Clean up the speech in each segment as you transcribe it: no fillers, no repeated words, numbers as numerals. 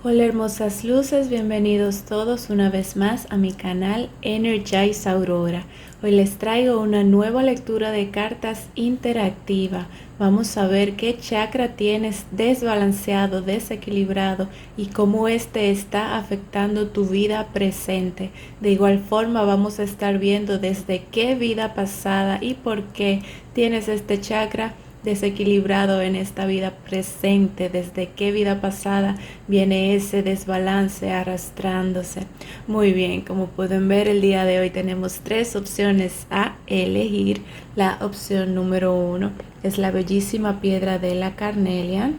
Hola hermosas luces, bienvenidos todos una vez más a mi canal Energize Aurora. Hoy les traigo una nueva lectura de cartas interactiva. Vamos a ver qué chakra tienes desbalanceado, desequilibrado y cómo este está afectando tu vida presente. De igual forma vamos a estar viendo desde qué vida pasada y por qué tienes este chakra desequilibrado en esta vida presente, desde qué vida pasada viene ese desbalance arrastrándose. Muy bien, como pueden ver el día de hoy tenemos tres opciones a elegir. La opción número 1 es la bellísima piedra de la carnelian.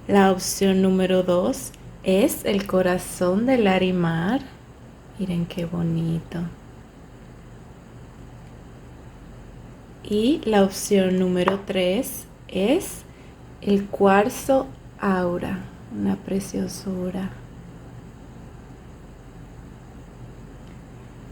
La opción número 2 es el corazón del Larimar. Miren qué bonito. Y la opción número 3 es el cuarzo aura, una preciosura.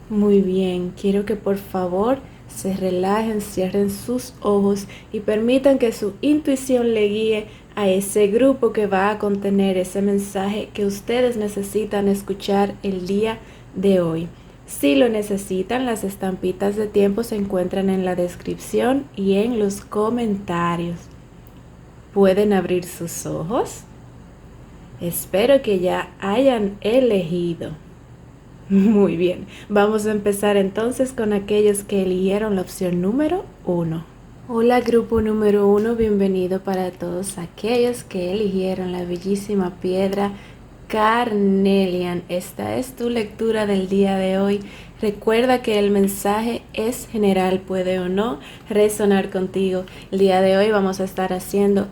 Muy bien, quiero que por favor se relajen, cierren sus ojos y permitan que su intuición le guíe a ese grupo que va a contener ese mensaje que ustedes necesitan escuchar el día de hoy. Si lo necesitan, las estampitas de tiempo se encuentran en la descripción y en los comentarios. ¿Pueden abrir sus ojos? Espero que ya hayan elegido. Muy bien, vamos a empezar entonces con aquellos que eligieron la opción número 1. Hola grupo número 1, bienvenido para todos aquellos que eligieron la bellísima piedra Carnelian. Esta es tu lectura del día de hoy. Recuerda que el mensaje es general, puede o no resonar contigo. El día de hoy vamos a estar haciendo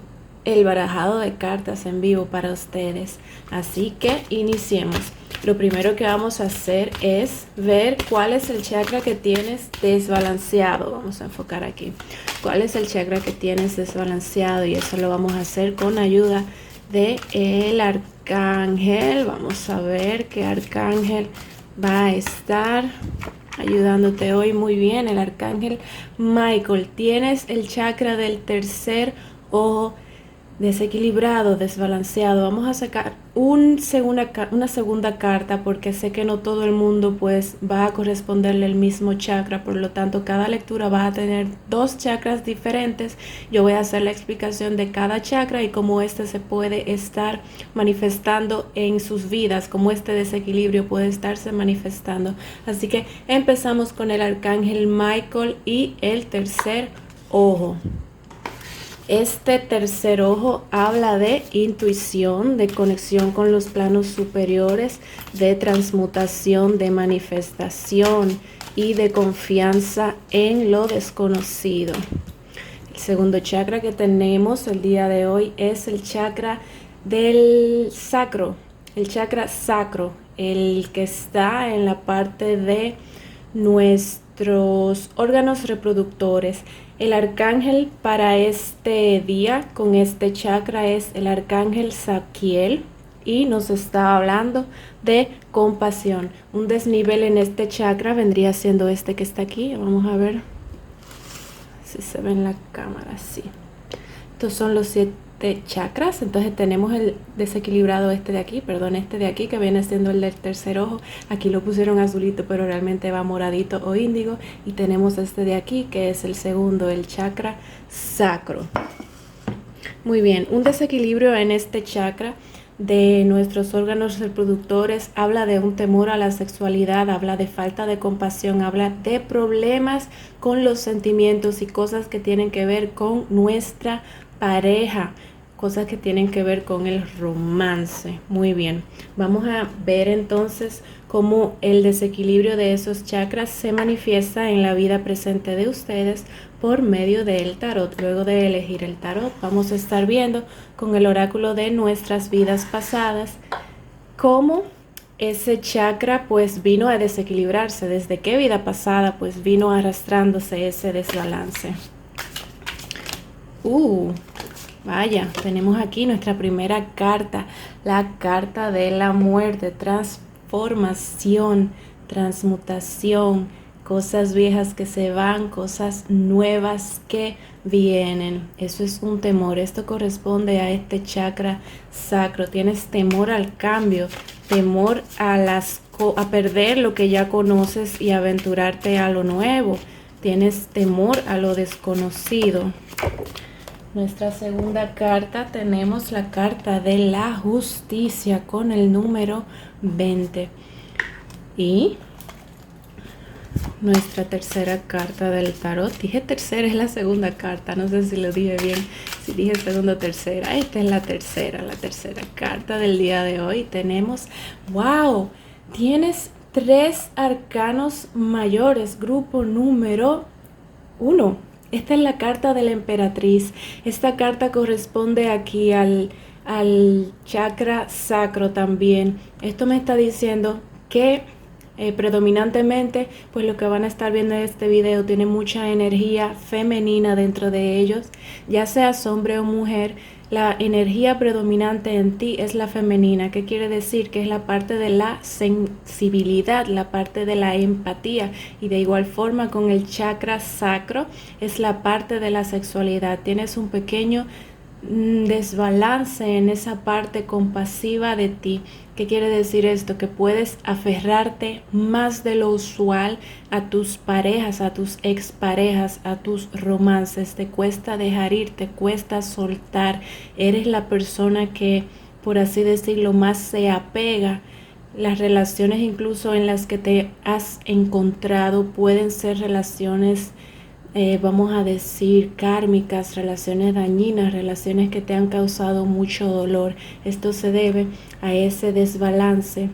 el barajado de cartas en vivo para ustedes. Así que iniciemos. Lo primero que vamos a hacer es ver cuál es el chakra que tienes desbalanceado. Vamos a enfocar aquí. ¿Cuál es el chakra que tienes desbalanceado? Y eso lo vamos a hacer con ayuda de el arcángel. Vamos a ver qué arcángel va a estar ayudándote hoy. Muy bien, el arcángel Michael. Tienes el chakra del tercer ojo desequilibrado, desbalanceado. Vamos a sacar una segunda carta porque sé que no todo el mundo pues va a corresponderle el mismo chakra, por lo tanto cada lectura va a tener dos chakras diferentes. Yo voy a hacer la explicación de cada chakra y cómo este se puede estar manifestando en sus vidas, cómo este desequilibrio puede estarse manifestando. Así que empezamos con el arcángel Michael y el tercer ojo. Este tercer ojo habla de intuición, de conexión con los planos superiores, de transmutación, de manifestación y de confianza en lo desconocido. El segundo chakra que tenemos el día de hoy es el chakra del sacro, el chakra sacro, el que está en la parte de nuestros órganos reproductores. El arcángel para este día con este chakra es el arcángel Zadkiel y nos está hablando de compasión. Un desnivel en este chakra vendría siendo este que está aquí. Vamos a ver si se ve en la cámara. Sí. Estos son los 7 chakras. Entonces tenemos el desequilibrado este de aquí, que viene siendo el del tercer ojo. Aquí lo pusieron azulito, pero realmente va moradito o índigo. Y tenemos este de aquí, que es el segundo, el chakra sacro. Muy bien, un desequilibrio en este chakra de nuestros órganos reproductores habla de un temor a la sexualidad, habla de falta de compasión, habla de problemas con los sentimientos y cosas que tienen que ver con nuestra pareja, cosas que tienen que ver con el romance. Muy bien, vamos a ver entonces cómo el desequilibrio de esos chakras se manifiesta en la vida presente de ustedes por medio del tarot. Luego de elegir el tarot, vamos a estar viendo con el oráculo de nuestras vidas pasadas cómo ese chakra pues vino a desequilibrarse, desde qué vida pasada pues vino arrastrándose ese desbalance. Vaya, tenemos aquí nuestra primera carta, la carta de la muerte, transformación, transmutación, cosas viejas que se van, cosas nuevas que vienen. Eso es un temor. Esto corresponde a este chakra sacro. Tienes temor al cambio, temor a perder lo que ya conoces y aventurarte a lo nuevo. Tienes temor a lo desconocido. Nuestra segunda carta, tenemos la carta de la justicia con el número 20. Y nuestra tercera carta del tarot. Dije tercera, es la segunda carta. No sé si lo dije bien, si dije segunda o tercera. Esta es la tercera carta del día de hoy. Tenemos, wow, tienes 3 arcanos mayores, grupo número 1. Esta es la carta de la emperatriz. Esta carta corresponde aquí al chakra sacro también. Esto me está diciendo que predominantemente, pues lo que van a estar viendo en este video tiene mucha energía femenina dentro de ellos, ya seas hombre o mujer. La energía predominante en ti es la femenina. ¿Qué quiere decir? Que es la parte de la sensibilidad, la parte de la empatía, y de igual forma con el chakra sacro es la parte de la sexualidad. Tienes un pequeño desbalance en esa parte compasiva de ti. ¿Qué quiere decir esto? Que puedes aferrarte más de lo usual a tus parejas, a tus exparejas, a tus romances. Te cuesta dejar ir, te cuesta soltar. Eres la persona que, por así decirlo, más se apega. Las relaciones incluso en las que te has encontrado pueden ser relaciones vamos a decir kármicas, relaciones dañinas, relaciones que te han causado mucho dolor. Esto se debe a ese desbalance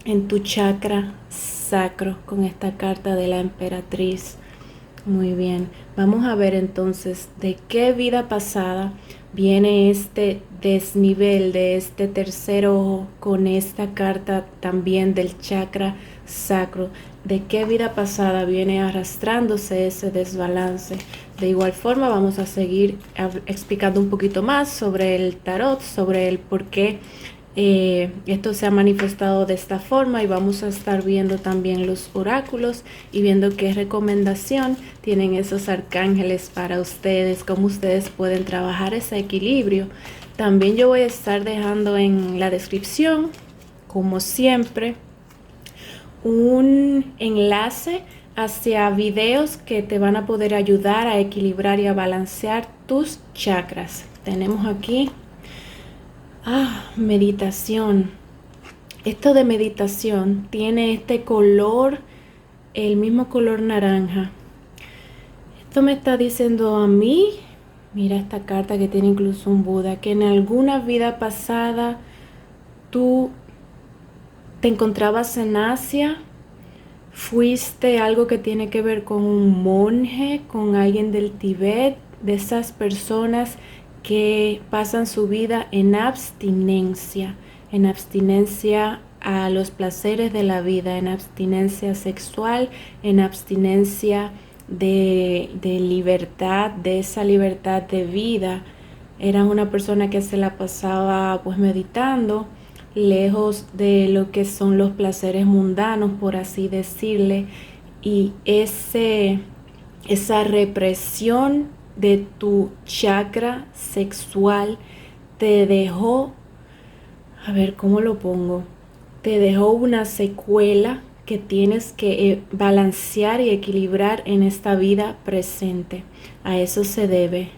en tu chakra sacro con esta carta de la emperatriz. Muy bien, vamos a ver entonces de qué vida pasada viene este desnivel de este tercer ojo con esta carta también del chakra sacro. De qué vida pasada viene arrastrándose ese desbalance. De igual forma vamos a seguir explicando un poquito más sobre el tarot, sobre el por qué esto se ha manifestado de esta forma, y vamos a estar viendo también los oráculos y viendo qué recomendación tienen esos arcángeles para ustedes, cómo ustedes pueden trabajar ese equilibrio. También yo voy a estar dejando en la descripción, como siempre, un enlace hacia videos que te van a poder ayudar a equilibrar y a balancear tus chakras. Tenemos aquí meditación. Esto de meditación tiene este color, el mismo color naranja. Esto me está diciendo a mí, mira esta carta que tiene incluso un Buda, que en alguna vida pasada tú te encontrabas en Asia, fuiste algo que tiene que ver con un monje, con alguien del Tíbet, de esas personas que pasan su vida en abstinencia a los placeres de la vida, en abstinencia sexual, en abstinencia de libertad, de esa libertad de vida. Era una persona que se la pasaba pues meditando, lejos de lo que son los placeres mundanos, por así decirle, y esa represión de tu chakra sexual te dejó, a ver cómo lo pongo, te dejó una secuela que tienes que balancear y equilibrar en esta vida presente. A eso se debe,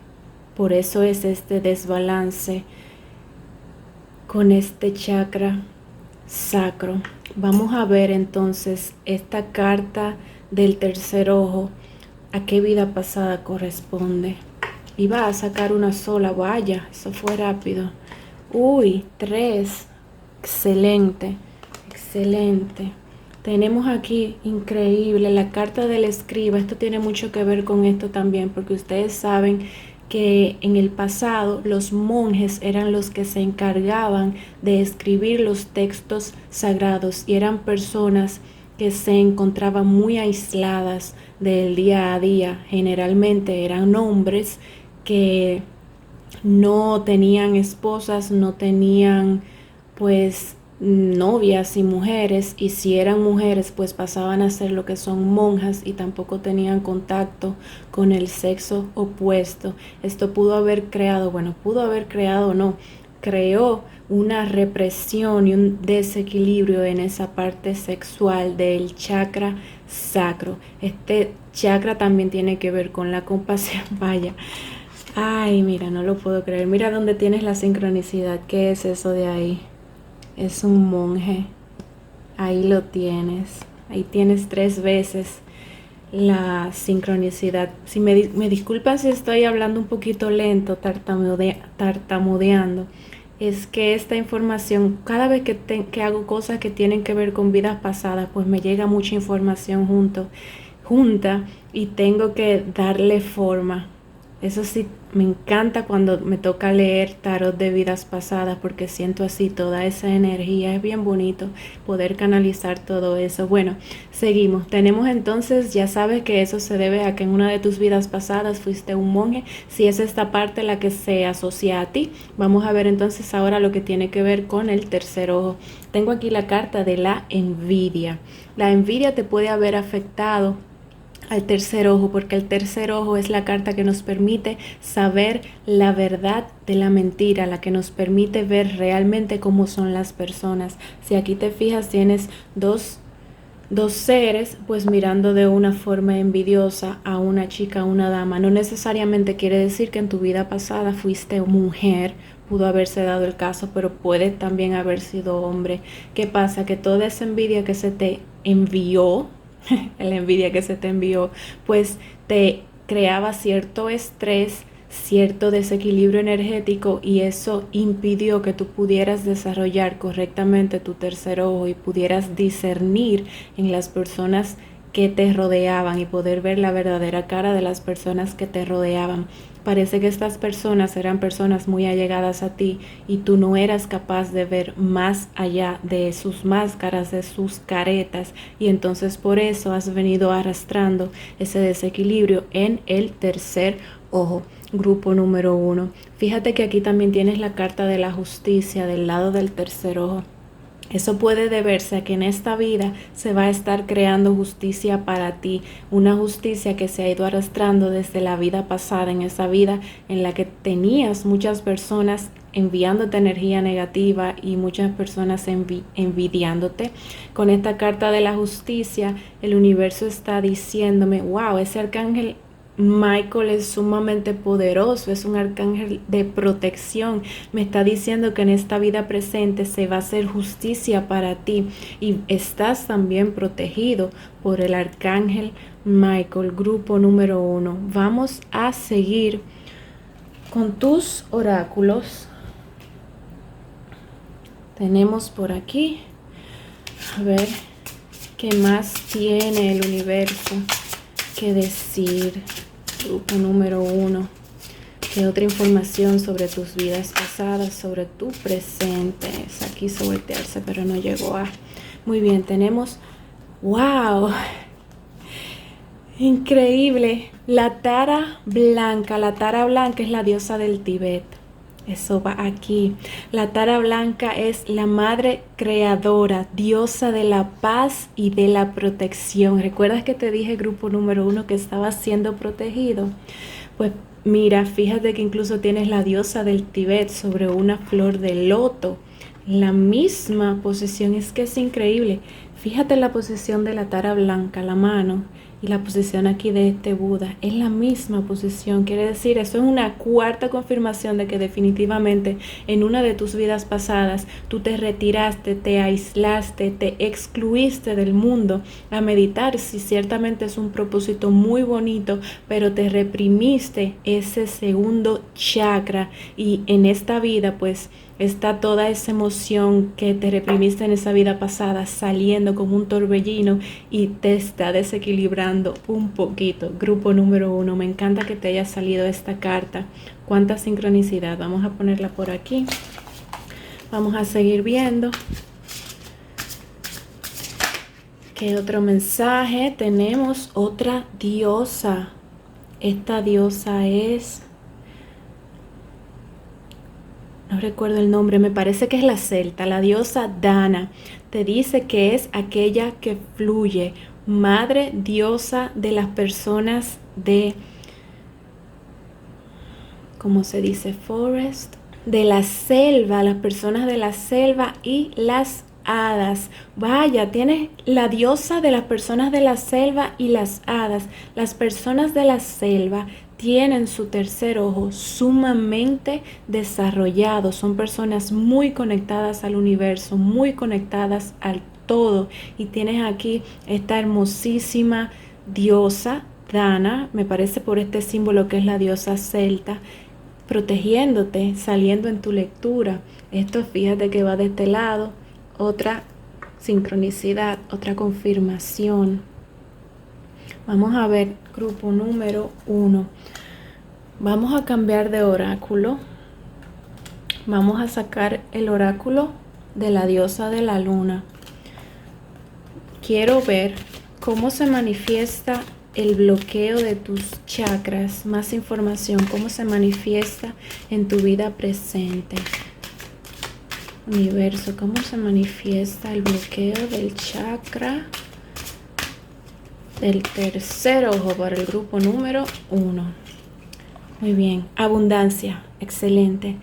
por eso es este desbalance con este chakra sacro. Vamos a ver entonces esta carta del tercer ojo, a qué vida pasada corresponde. Iba a sacar una sola, vaya, eso fue rápido. Uy, 3, excelente, excelente. Tenemos aquí, increíble, la carta del escriba. Esto tiene mucho que ver con esto también, porque ustedes saben que en el pasado los monjes eran los que se encargaban de escribir los textos sagrados, y eran personas que se encontraban muy aisladas del día a día. Generalmente eran hombres que no tenían esposas, no tenían pues novias y mujeres, y si eran mujeres pues pasaban a ser lo que son monjas y tampoco tenían contacto con el sexo opuesto. Esto pudo haber creado, bueno, pudo haber creado o no, creó una represión y un desequilibrio en esa parte sexual del chakra sacro. Este chakra también tiene que ver con la compasión. Vaya, ay, mira, no lo puedo creer. Mira dónde tienes la sincronicidad. ¿Qué es eso de ahí? Es un monje. Ahí lo tienes. Ahí tienes 3 veces la sincronicidad. Si me disculpan si estoy hablando un poquito lento, tartamudeando, es que esta información, cada vez que hago cosas que tienen que ver con vidas pasadas, pues me llega mucha información junta y tengo que darle forma. Eso sí, me encanta cuando me toca leer tarot de vidas pasadas porque siento así toda esa energía. Es bien bonito poder canalizar todo eso. Bueno, seguimos. Tenemos entonces, ya sabes que eso se debe a que en una de tus vidas pasadas fuiste un monje. Si es esta parte la que se asocia a ti, vamos a ver entonces ahora lo que tiene que ver con el tercer ojo. Tengo aquí la carta de la envidia. La envidia te puede haber afectado al tercer ojo, porque el tercer ojo es la carta que nos permite saber la verdad de la mentira, la que nos permite ver realmente cómo son las personas. Si aquí te fijas, tienes dos seres pues mirando de una forma envidiosa a una chica, a una dama. No necesariamente quiere decir que en tu vida pasada fuiste mujer, pudo haberse dado el caso, pero puede también haber sido hombre. ¿Qué pasa? Que toda esa envidia que se te envió, la envidia que se te envió, pues te creaba cierto estrés, cierto desequilibrio energético, y eso impidió que tú pudieras desarrollar correctamente tu tercer ojo y pudieras discernir en las personas que te rodeaban y poder ver la verdadera cara de las personas que te rodeaban. Parece que estas personas eran personas muy allegadas a ti y tú no eras capaz de ver más allá de sus máscaras, de sus caretas, y entonces por eso has venido arrastrando ese desequilibrio en el tercer ojo. Grupo número 1. Fíjate que aquí también tienes la carta de la justicia del lado del tercer ojo. Eso puede deberse a que en esta vida se va a estar creando justicia para ti, una justicia que se ha ido arrastrando desde la vida pasada, en esa vida en la que tenías muchas personas enviándote energía negativa y muchas personas envidiándote. Con esta carta de la justicia, el universo está diciéndome, wow, ese arcángel Michael es sumamente poderoso, es un arcángel de protección. Me está diciendo que en esta vida presente se va a hacer justicia para ti y estás también protegido por el arcángel Michael. Grupo número 1. Vamos a seguir con tus oráculos. Tenemos por aquí, a ver qué más tiene el universo que decir. Grupo número 1. ¿Qué otra información sobre tus vidas pasadas, sobre tu presente? Aquí quiso voltearse, pero no llegó a. Muy bien, tenemos. ¡Wow! Increíble. La Tara Blanca. La Tara Blanca es la diosa del Tíbet. Eso va aquí. La Tara Blanca es la madre creadora, diosa de la paz y de la protección. ¿Recuerdas que te dije, grupo número 1, que estaba siendo protegido? Pues mira, fíjate que incluso tienes la diosa del Tíbet sobre una flor de loto. La misma posición, es que es increíble. Fíjate la posición de la Tara Blanca, la mano, y la posición aquí de este Buda. Es la misma posición. Quiere decir, eso es una cuarta confirmación de que definitivamente en una de tus vidas pasadas tú te retiraste, te aislaste, te excluiste del mundo a meditar. Sí, ciertamente es un propósito muy bonito, pero te reprimiste ese segundo chakra, y en esta vida pues está toda esa emoción que te reprimiste en esa vida pasada saliendo como un torbellino y te está desequilibrando un poquito. Grupo número 1, me encanta que te haya salido esta carta. Cuánta sincronicidad. Vamos a ponerla por aquí. Vamos a seguir viendo. ¿Qué otro mensaje? Tenemos otra diosa. Esta diosa es... no recuerdo el nombre, me parece que es la celta, la diosa Dana. Te dice que es aquella que fluye, madre diosa de las personas de, ¿cómo se dice? Forest, de la selva, las personas de la selva y las hadas. Vaya, tienes la diosa de las personas de la selva y las hadas. Las personas de la selva tienen su tercer ojo sumamente desarrollado. Son personas muy conectadas al universo, muy conectadas al todo. Y tienes aquí esta hermosísima diosa Dana, me parece por este símbolo que es la diosa celta, protegiéndote, saliendo en tu lectura. Esto fíjate que va de este lado, otra sincronicidad, otra confirmación. Vamos a ver grupo número 1. Vamos a cambiar de oráculo. Vamos a sacar el oráculo de la diosa de la luna. Quiero ver cómo se manifiesta el bloqueo de tus chakras, más información, cómo se manifiesta en tu vida presente. Universo, cómo se manifiesta el bloqueo del chakra del tercer ojo para el grupo número 1. Muy bien, abundancia, excelente.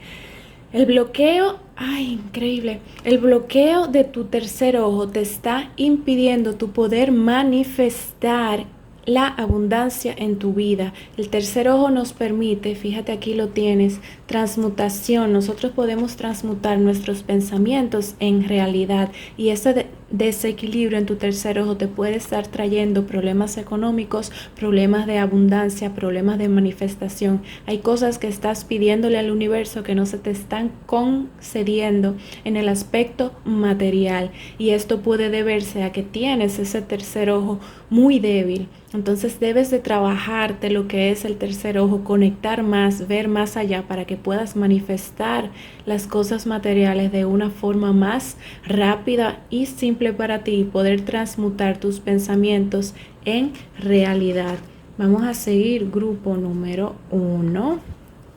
El bloqueo, ay, increíble. El bloqueo de tu tercer ojo te está impidiendo tu poder manifestar la abundancia en tu vida. El tercer ojo nos permite, fíjate aquí lo tienes, transmutación. Nosotros podemos transmutar nuestros pensamientos en realidad, y ese desequilibrio en tu tercer ojo te puede estar trayendo problemas económicos, problemas de abundancia, problemas de manifestación. Hay cosas que estás pidiéndole al universo que no se te están concediendo en el aspecto material, y esto puede deberse a que tienes ese tercer ojo muy débil. Entonces debes de trabajarte lo que es el tercer ojo, conectar más, ver más allá para que puedas manifestar las cosas materiales de una forma más rápida y simple para ti, y poder transmutar tus pensamientos en realidad. Vamos a seguir grupo número 1.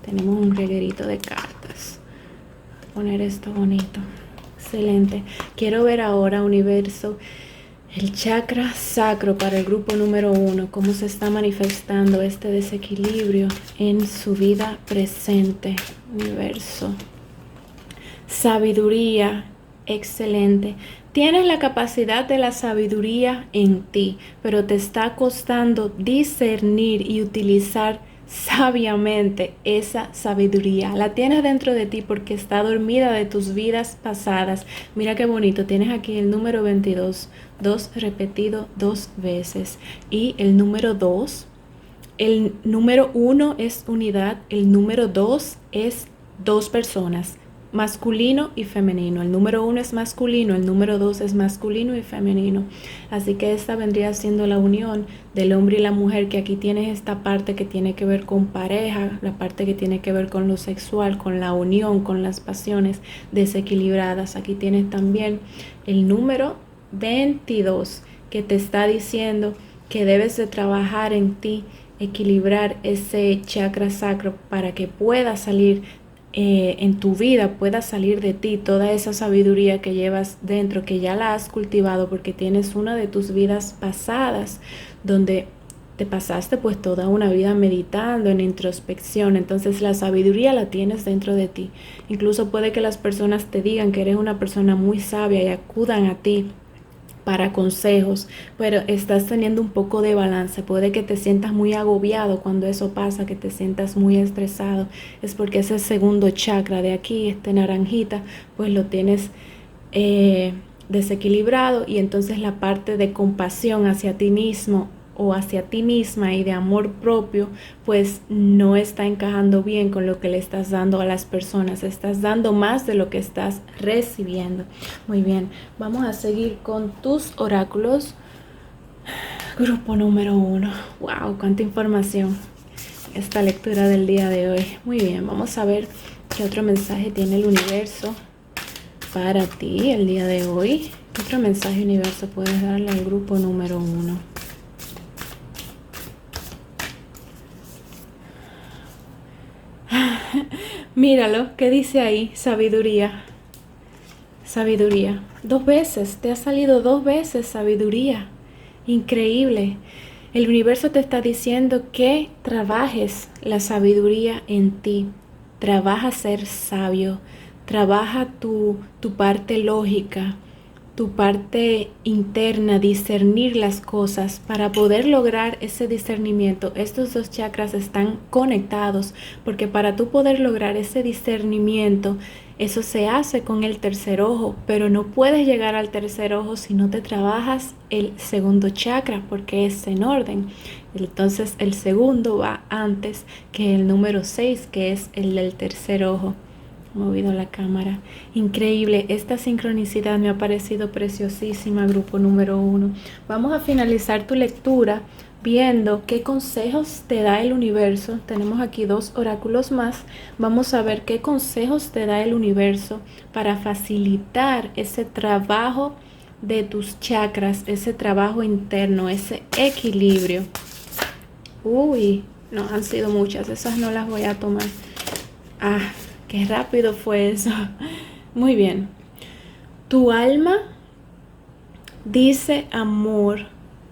Tenemos un reguerito de cartas. Voy a poner esto bonito. Excelente. Quiero ver ahora, universo, el chakra sacro para el grupo número 1, cómo se está manifestando este desequilibrio en su vida presente. Universo. Sabiduría, excelente. Tienes la capacidad de la sabiduría en ti, pero te está costando discernir y utilizar sabiamente esa sabiduría. La tienes dentro de ti porque está dormida de tus vidas pasadas. Mira qué bonito, tienes aquí el número 22, 2 repetido 2 veces, y el número 2, el número 1 es unidad, el número 2 es 2 personas, masculino y femenino. El número 1 es masculino, el número 2 es masculino y femenino. Así que esta vendría siendo la unión del hombre y la mujer, que aquí tienes esta parte que tiene que ver con pareja, la parte que tiene que ver con lo sexual, con la unión, con las pasiones desequilibradas. Aquí tienes también el número 22, que te está diciendo que debes de trabajar en ti, equilibrar ese chakra sacro para que pueda salir en tu vida, pueda salir de ti toda esa sabiduría que llevas dentro, que ya la has cultivado porque tienes una de tus vidas pasadas donde te pasaste pues toda una vida meditando en introspección. Entonces la sabiduría la tienes dentro de ti. Incluso puede que las personas te digan que eres una persona muy sabia y acudan a ti para consejos, pero estás teniendo un poco de balance. Puede que te sientas muy agobiado cuando eso pasa, que te sientas muy estresado. Es porque ese segundo chakra de aquí, este naranjita, pues lo tienes desequilibrado, y entonces la parte de compasión hacia ti mismo o hacia ti misma y de amor propio pues no está encajando bien con lo que le estás dando a las personas. Estás dando más de lo que estás recibiendo. Muy bien, vamos a seguir con tus oráculos. Grupo número 1. Wow, cuánta información esta lectura del día de hoy. Muy bien, vamos a ver qué otro mensaje tiene el universo para ti el día de hoy. ¿Qué otro mensaje, universo, puedes darle al grupo número 1? Míralo, ¿qué dice ahí? Sabiduría. Sabiduría. 2 veces, te ha salido 2 veces sabiduría. Increíble. El universo te está diciendo que trabajes la sabiduría en ti. Trabaja ser sabio. Trabaja tu parte lógica, tu parte interna, discernir las cosas para poder lograr ese discernimiento. Estos 2 chakras están conectados porque para tú poder lograr ese discernimiento, eso se hace con el tercer ojo, pero no puedes llegar al tercer ojo si no te trabajas el segundo chakra porque es en orden. Entonces el segundo va antes que el número 6, que es el del tercer ojo. Movido la cámara. Increíble, esta sincronicidad me ha parecido preciosísima, grupo número 1. Vamos a finalizar tu lectura viendo qué consejos te da el universo. Tenemos aquí 2 oráculos más. Vamos a ver qué consejos te da el universo para facilitar ese trabajo de tus chakras, ese trabajo interno, ese equilibrio. Uy, no, han sido muchas, esas no las voy a tomar. Qué rápido fue eso. Muy bien. Tu alma dice amor,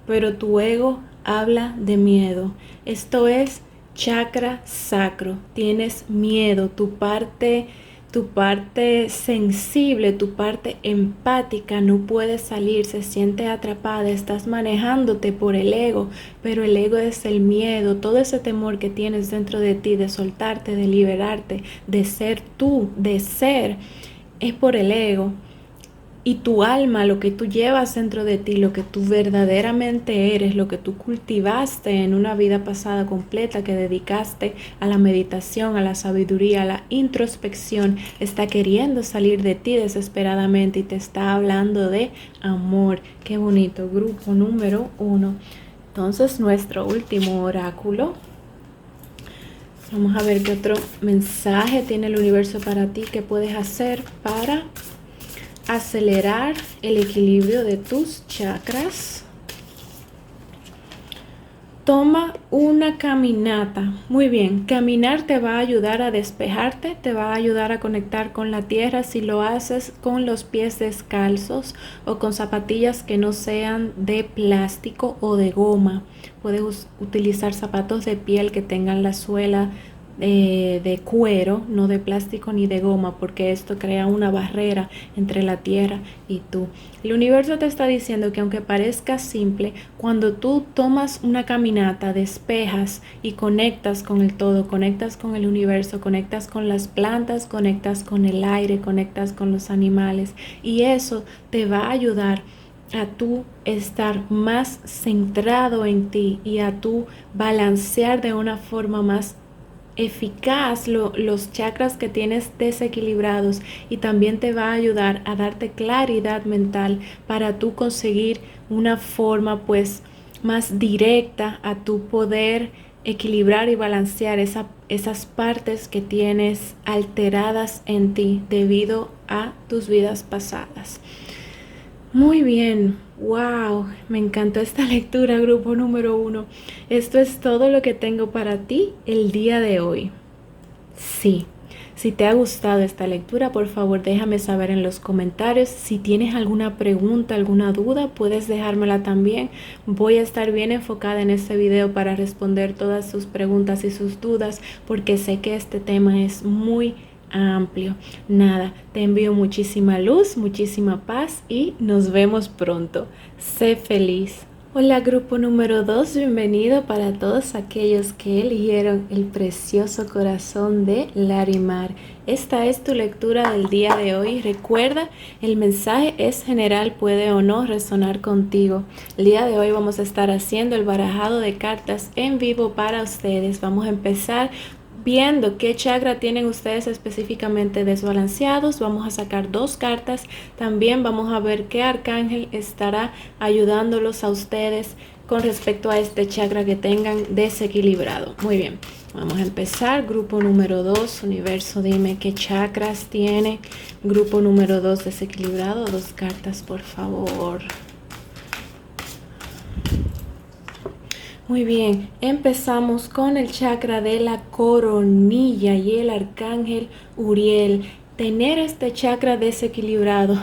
pero tu ego habla de miedo. Esto es chakra sacro. Tienes miedo, tu parte sensible, tu parte empática no puede salir, se siente atrapada, estás manejándote por el ego, pero el ego es el miedo, todo ese temor que tienes dentro de ti de soltarte, de liberarte, de ser tú, de ser, es por el ego. Y tu alma, lo que tú llevas dentro de ti, lo que tú verdaderamente eres, lo que tú cultivaste en una vida pasada completa que dedicaste a la meditación, a la sabiduría, a la introspección, está queriendo salir de ti desesperadamente y te está hablando de amor. Qué bonito, grupo número 1. Entonces, nuestro último oráculo. Vamos a ver qué otro mensaje tiene el universo para ti, qué puedes hacer para acelerar el equilibrio de tus chakras. Toma una caminata. Muy bien, caminar te va a ayudar a despejarte, te va a ayudar a conectar con la tierra si lo haces con los pies descalzos o con zapatillas que no sean de plástico o de goma. Puedes utilizar zapatos de piel que tengan la suela de cuero, no de plástico ni de goma, porque esto crea una barrera entre la tierra y tú. El universo te está diciendo que aunque parezca simple, cuando tú tomas una caminata, despejas y conectas con el todo, conectas con el universo, conectas con las plantas, conectas con el aire, conectas con los animales, y eso te va a ayudar a tú estar más centrado en ti y a tú balancear de una forma más eficaz los chakras que tienes desequilibrados, y también te va a ayudar a darte claridad mental para tú conseguir una forma pues más directa a tu poder equilibrar y balancear esas partes que tienes alteradas en ti debido a tus vidas pasadas. Muy bien, wow, me encantó esta lectura, grupo número 1. Esto es todo lo que tengo para ti el día de hoy. Sí, si te ha gustado esta lectura, por favor déjame saber en los comentarios. Si tienes alguna pregunta, alguna duda, puedes dejármela también. Voy a estar bien enfocada en este video para responder todas sus preguntas y sus dudas, porque sé que este tema es muy amplio. Nada, te envío muchísima luz, muchísima paz y nos vemos pronto. Sé feliz. Hola, grupo número 2, bienvenido para todos aquellos que eligieron el precioso corazón de Larimar. Esta es tu lectura del día de hoy. Recuerda, el mensaje es general, puede o no resonar contigo. El día de hoy vamos a estar haciendo el barajado de cartas en vivo para ustedes. Vamos a empezar viendo qué chakra tienen ustedes específicamente desbalanceados. Vamos a sacar 2 cartas. También vamos a ver qué arcángel estará ayudándolos a ustedes con respecto a este chakra que tengan desequilibrado. Muy bien, vamos a empezar. Grupo número 2, universo, dime qué chakras tiene. Grupo número 2 desequilibrado. 2 cartas, por favor. Muy bien, empezamos con el chakra de la coronilla y el arcángel Uriel. Tener este chakra desequilibrado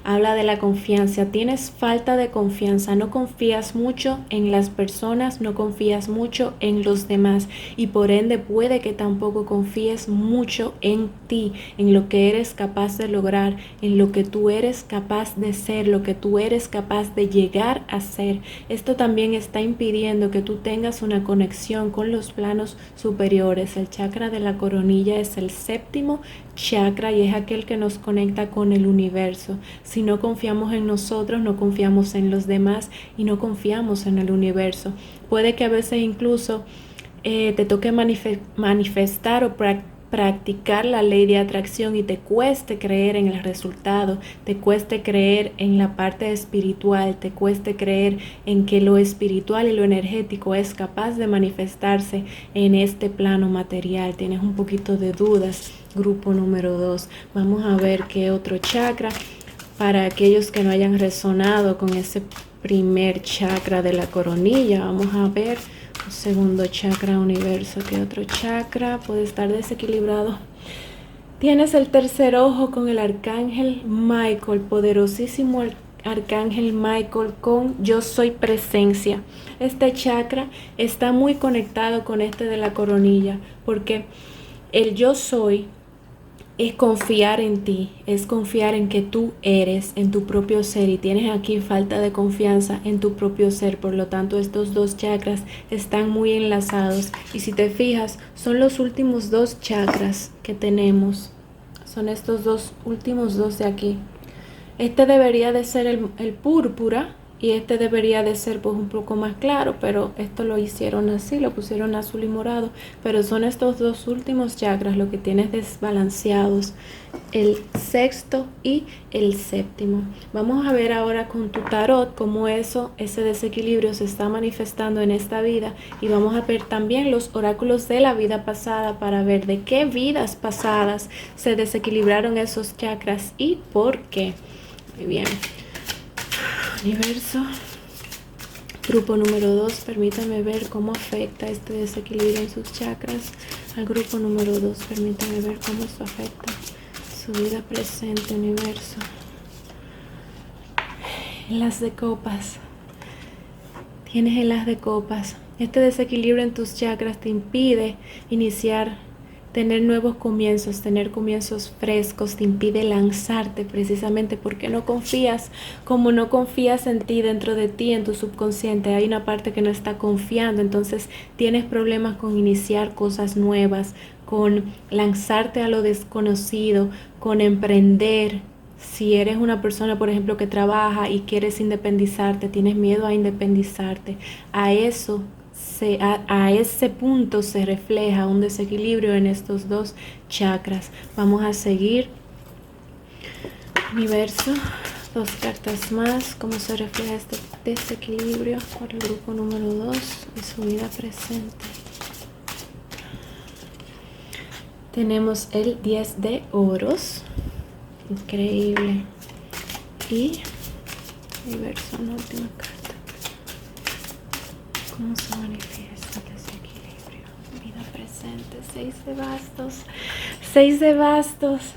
habla de la confianza. Tienes falta de confianza, no confías mucho en las personas, no confías mucho en los demás y por ende puede que tampoco confíes mucho en ti, en lo que eres capaz de lograr, en lo que tú eres capaz de ser, lo que tú eres capaz de llegar a ser. Esto también está impidiendo que tú tengas una conexión con los planos superiores. El chakra de la coronilla es el séptimo chakra y es aquel que nos conecta con el universo. Si no confiamos en nosotros, no confiamos en los demás y no confiamos en el universo. Puede que a veces incluso te toque manifestar o practicar la ley de atracción y te cueste creer en el resultado, te cueste creer en la parte espiritual, te cueste creer en que lo espiritual y lo energético es capaz de manifestarse en este plano material. Tienes un poquito de dudas. Grupo número 2. Vamos a ver qué otro chakra para aquellos que no hayan resonado con ese primer chakra de la coronilla. Vamos a ver un segundo chakra universo. ¿Qué otro chakra puede estar desequilibrado? Tienes el tercer ojo con el arcángel Michael, poderosísimo arcángel Michael con yo soy presencia. Este chakra está muy conectado con este de la coronilla porque el yo soy es confiar en ti, es confiar en que tú eres, en tu propio ser y tienes aquí falta de confianza en tu propio ser. Por lo tanto, estos dos chakras están muy enlazados y si te fijas, son los últimos dos chakras que tenemos. Son estos dos últimos dos de aquí. Este debería de ser el púrpura y este debería de ser pues un poco más claro, pero esto lo hicieron así, lo pusieron azul y morado, pero son estos dos últimos chakras lo que tienes desbalanceados, el sexto y el séptimo. Vamos a ver ahora con tu tarot cómo ese desequilibrio se está manifestando en esta vida y vamos a ver también los oráculos de la vida pasada para ver de qué vidas pasadas se desequilibraron esos chakras y por qué. Muy bien. Universo. Grupo número 2, permítame ver cómo afecta este desequilibrio en sus chakras. Al grupo número 2, permítame ver cómo esto afecta su vida presente, universo. El as de copas. Tienes el as de copas. Este desequilibrio en tus chakras te impide tener nuevos comienzos, tener comienzos frescos, te impide lanzarte precisamente porque no confías, como no confías en ti, dentro de ti, en tu subconsciente, hay una parte que no está confiando, entonces tienes problemas con iniciar cosas nuevas, con lanzarte a lo desconocido, con emprender. Si eres una persona, por ejemplo, que trabaja y quieres independizarte, tienes miedo a independizarte, a ese punto se refleja un desequilibrio en estos dos chakras. Vamos a seguir. Universo, dos cartas más. ¿Cómo se refleja este desequilibrio por el grupo número 2 y su vida presente? Tenemos el 10 de oros. Increíble. Y universo, una última carta. ¿Cómo se manifiesta el desequilibrio? Vida presente, 6 de bastos. 6 de bastos.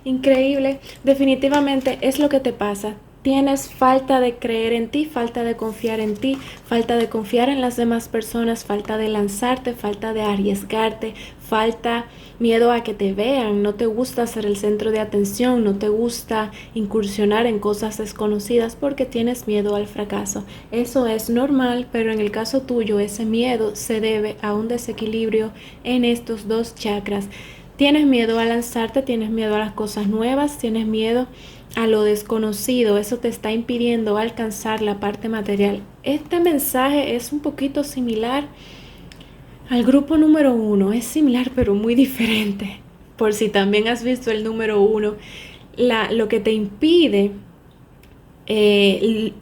Increíble. Definitivamente es lo que te pasa. Tienes falta de creer en ti, falta de confiar en ti, falta de confiar en las demás personas, falta de lanzarte, falta de arriesgarte, falta miedo a que te vean, no te gusta ser el centro de atención, no te gusta incursionar en cosas desconocidas porque tienes miedo al fracaso. Eso es normal, pero en el caso tuyo ese miedo se debe a un desequilibrio en estos dos chakras. Tienes miedo a lanzarte, tienes miedo a las cosas nuevas, tienes miedo a lo desconocido, eso te está impidiendo alcanzar la parte material. Este mensaje es un poquito similar al grupo número 1, es similar pero muy diferente. Por si también has visto el número 1, lo que te impide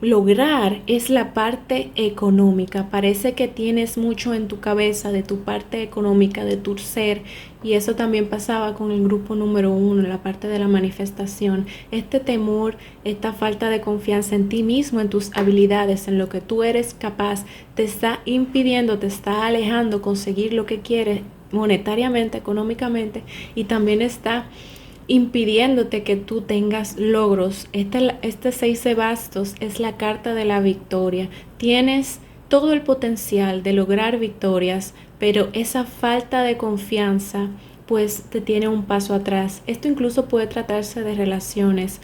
lograr es la parte económica. Parece que tienes mucho en tu cabeza de tu parte económica, de tu ser, y eso también pasaba con el grupo número uno, la parte de la manifestación. Este temor, esta falta de confianza en ti mismo, en tus habilidades, en lo que tú eres capaz, te está impidiendo, te está alejando conseguir lo que quieres monetariamente, económicamente, y también está impidiéndote que tú tengas logros. Este 6 de bastos es la carta de la victoria. Tienes todo el potencial de lograr victorias, pero esa falta de confianza pues te tiene un paso atrás. Esto incluso puede tratarse de relaciones.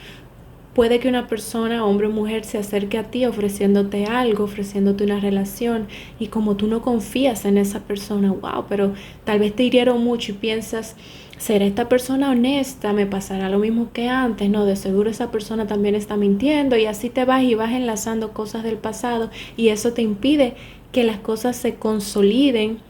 Puede que una persona, hombre o mujer, se acerque a ti ofreciéndote algo, ofreciéndote una relación, y como tú no confías en esa persona, wow, pero tal vez te hirieron mucho y piensas, ¿será esta persona honesta? ¿Me pasará lo mismo que antes? No, de seguro esa persona también está mintiendo, y así te vas y vas enlazando cosas del pasado, y eso te impide que las cosas se consoliden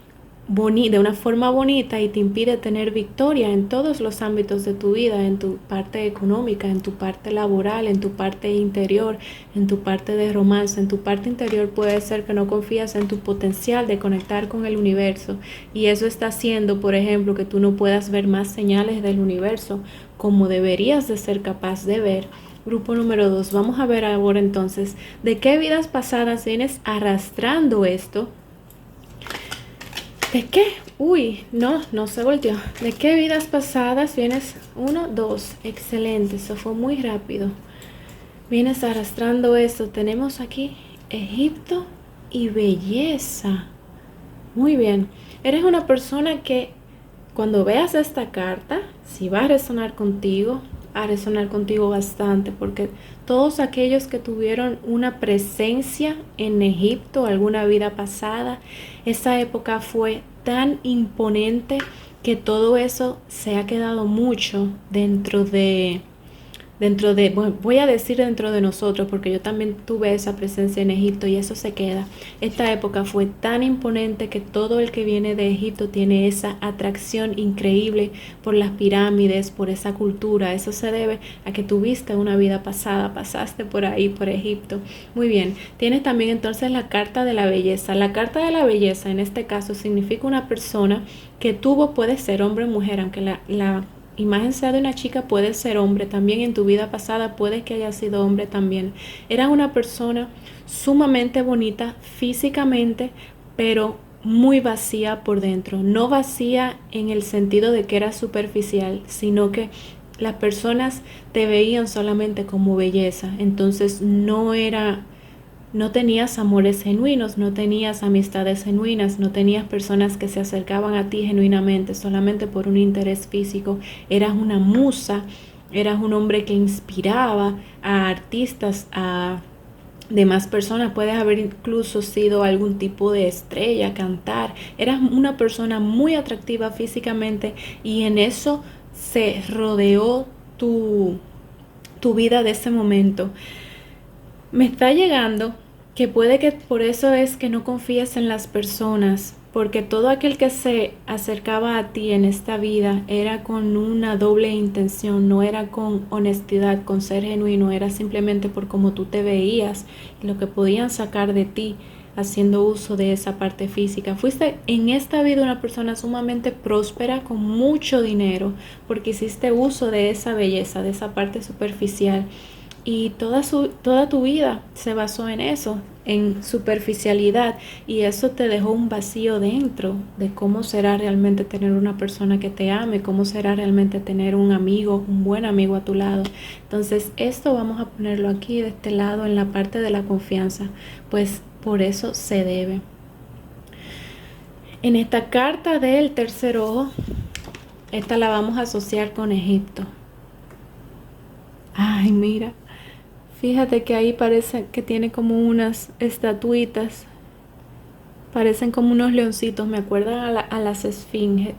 de una forma bonita, y te impide tener victoria en todos los ámbitos de tu vida, en tu parte económica, en tu parte laboral, en tu parte interior, en tu parte de romance. En tu parte interior puede ser que no confías en tu potencial de conectar con el universo, y eso está haciendo, por ejemplo, que tú no puedas ver más señales del universo como deberías de ser capaz de ver. Grupo número 2, vamos a ver ahora entonces de qué vidas pasadas vienes arrastrando esto. ¿De qué? Uy, no se volteó. ¿De qué vidas pasadas vienes? 1, 2, excelente, eso fue muy rápido. Vienes arrastrando esto. Tenemos aquí Egipto y belleza. Muy bien. Eres una persona que cuando veas esta carta, si va a resonar contigo bastante, porque todos aquellos que tuvieron una presencia en Egipto, alguna vida pasada, esa época fue tan imponente que todo eso se ha quedado mucho bueno, voy a decir dentro de nosotros, porque yo también tuve esa presencia en Egipto y eso se queda. Esta época fue tan imponente que todo el que viene de Egipto tiene esa atracción increíble por las pirámides, por esa cultura. Eso se debe a que tuviste una vida pasada, pasaste por ahí, por Egipto. Muy bien, tienes también entonces la carta de la belleza. La carta de la belleza en este caso significa una persona que tuvo, puede ser hombre o mujer, aunque la imagen sea de una chica, puede ser hombre también. En tu vida pasada puede que haya sido hombre también. Era una persona sumamente bonita físicamente, pero muy vacía por dentro. No vacía en el sentido de que era superficial, sino que las personas te veían solamente como belleza. Entonces no tenías amores genuinos, no tenías amistades genuinas, no tenías personas que se acercaban a ti genuinamente, solamente por un interés físico. Eras una musa, eras un hombre que inspiraba a artistas, a demás personas. Puedes haber incluso sido algún tipo de estrella, cantar. Eras una persona muy atractiva físicamente, y en eso se rodeó tu vida de ese momento. Me está llegando que puede que por eso es que no confíes en las personas, porque todo aquel que se acercaba a ti en esta vida era con una doble intención, no era con honestidad, con ser genuino, era simplemente por cómo tú te veías y lo que podían sacar de ti haciendo uso de esa parte física. Fuiste en esta vida una persona sumamente próspera, con mucho dinero, porque hiciste uso de esa belleza, de esa parte superficial. Y toda tu vida se basó en eso, en superficialidad, y eso te dejó un vacío dentro de cómo será realmente tener una persona que te ame, cómo será realmente tener un amigo, un buen amigo a tu lado. Entonces esto vamos a ponerlo aquí de este lado en la parte de la confianza, pues por eso se debe. En esta carta del tercer ojo, esta la vamos a asociar con Egipto. Ay, mira. Fíjate que ahí parece que tiene como unas estatuitas, parecen como unos leoncitos, me acuerdan a la esfinge,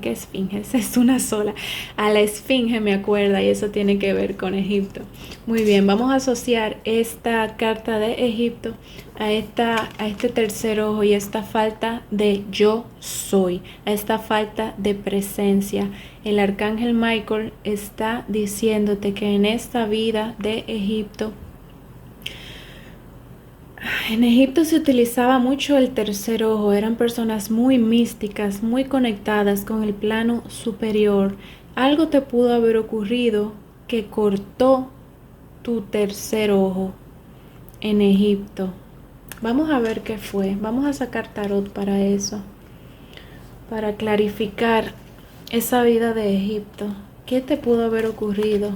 ¿qué esfinge? Es una sola, a la esfinge me acuerda, y eso tiene que ver con Egipto. Muy bien, vamos a asociar esta carta de Egipto a este tercer ojo y esta falta de yo soy, a esta falta de presencia. El arcángel Michael está diciéndote que en esta vida de Egipto En Egipto se utilizaba mucho el tercer ojo, eran personas muy místicas, muy conectadas con el plano superior. Algo te pudo haber ocurrido que cortó tu tercer ojo en Egipto. Vamos a ver qué fue. Vamos a sacar tarot para eso, para clarificar esa vida de Egipto. ¿Qué te pudo haber ocurrido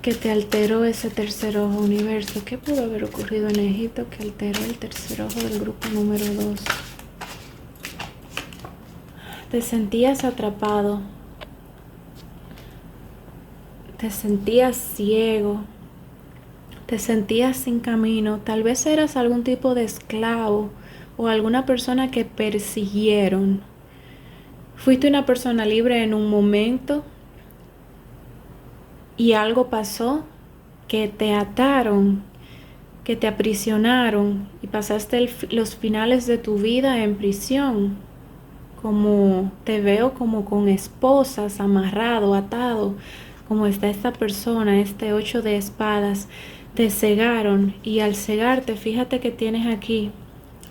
que te alteró ese tercer ojo, universo? ¿Qué pudo haber ocurrido en Egipto que alteró el tercer ojo del grupo número 2? Te sentías atrapado, te sentías ciego, te sentías sin camino. Tal vez eras algún tipo de esclavo o alguna persona que persiguieron. Fuiste una persona libre en un momento y algo pasó que te ataron, que te aprisionaron y pasaste los finales de tu vida en prisión. Como te veo como con esposas, amarrado, atado, como está esta persona, este 8 de espadas. Te cegaron y al cegarte, fíjate que tienes aquí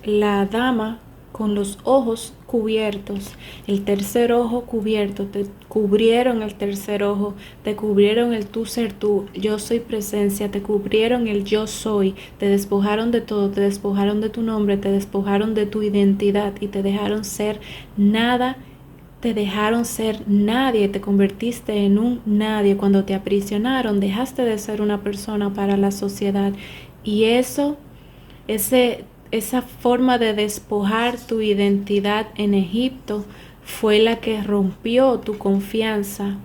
la dama con los ojos cubiertos, el tercer ojo cubierto, te cubrieron el tercer ojo, te cubrieron el tú ser tú, yo soy presencia, te cubrieron el yo soy, te despojaron de todo, te despojaron de tu nombre, te despojaron de tu identidad y te dejaron ser nada, te dejaron ser nadie, te convertiste en un nadie. Cuando te aprisionaron, dejaste de ser una persona para la sociedad y esa forma de despojar tu identidad en Egipto fue la que rompió tu confianza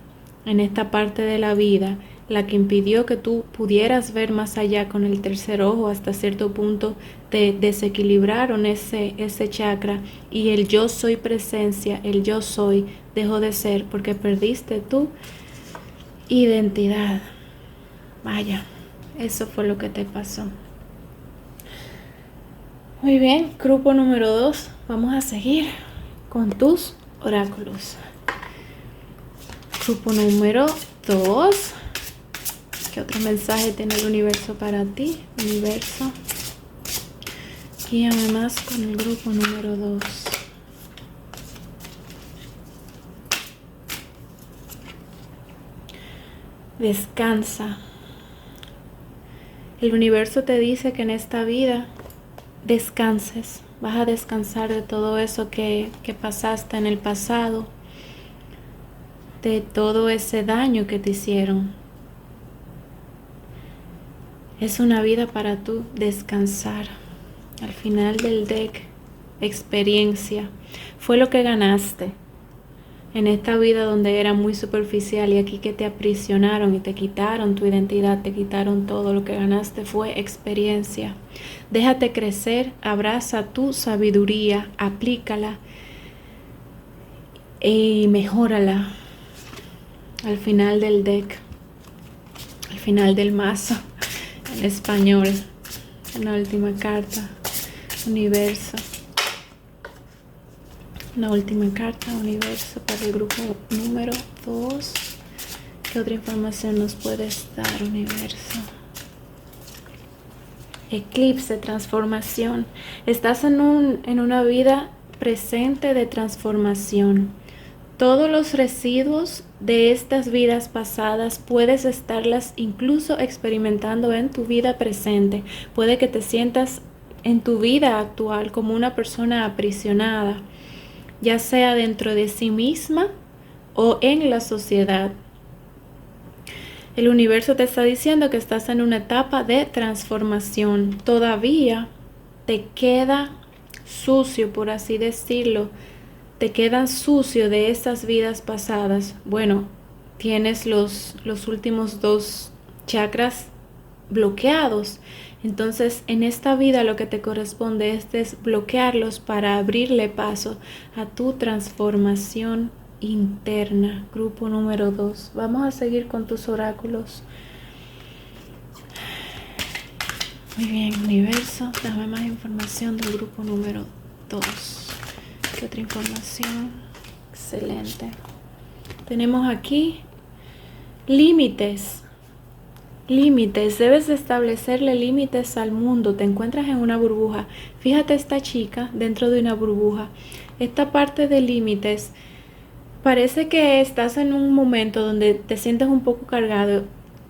en esta parte de la vida, la que impidió que tú pudieras ver más allá con el tercer ojo. Hasta cierto punto te desequilibraron ese chakra y el yo soy presencia, el yo soy dejó de ser porque perdiste tu identidad. Vaya, eso fue lo que te pasó. Muy bien, grupo número 2, vamos a seguir con tus oráculos. Grupo número 2, ¿qué otro mensaje tiene el universo para ti? Universo, guíame más con el grupo número 2. Descansa. El universo te dice que en esta vida descanses, vas a descansar de todo eso que pasaste en el pasado, de todo ese daño que te hicieron. Es una vida para tú descansar. Al final del deck, experiencia, fue lo que ganaste en esta vida donde era muy superficial y aquí que te aprisionaron y te quitaron tu identidad, te quitaron todo. Lo que ganaste fue experiencia. Déjate crecer, abraza tu sabiduría, aplícala y mejórala. Al final del deck, al final del mazo, en español, en la última carta, universo. Una última carta, universo, para el grupo número 2. ¿Qué otra información nos puedes dar, universo? Eclipse, transformación. Estás en una vida presente de transformación. Todos los residuos de estas vidas pasadas puedes estarlas incluso experimentando en tu vida presente. Puede que te sientas en tu vida actual como una persona aprisionada, ya sea dentro de sí misma o en la sociedad. El universo te está diciendo que estás en una etapa de transformación. Todavía te queda sucio, por así decirlo, te quedan sucio de esas vidas pasadas. Bueno, tienes los últimos 2 chakras bloqueados. Entonces, en esta vida lo que te corresponde es desbloquearlos para abrirle paso a tu transformación interna. Grupo número 2. Vamos a seguir con tus oráculos. Muy bien, universo, dame más información del grupo número 2. ¿Qué otra información? Excelente. Tenemos aquí límites. Límites, debes de establecerle límites al mundo. Te encuentras en una burbuja. Fíjate esta chica dentro de una burbuja. Esta parte de límites, parece que estás en un momento donde te sientes un poco cargado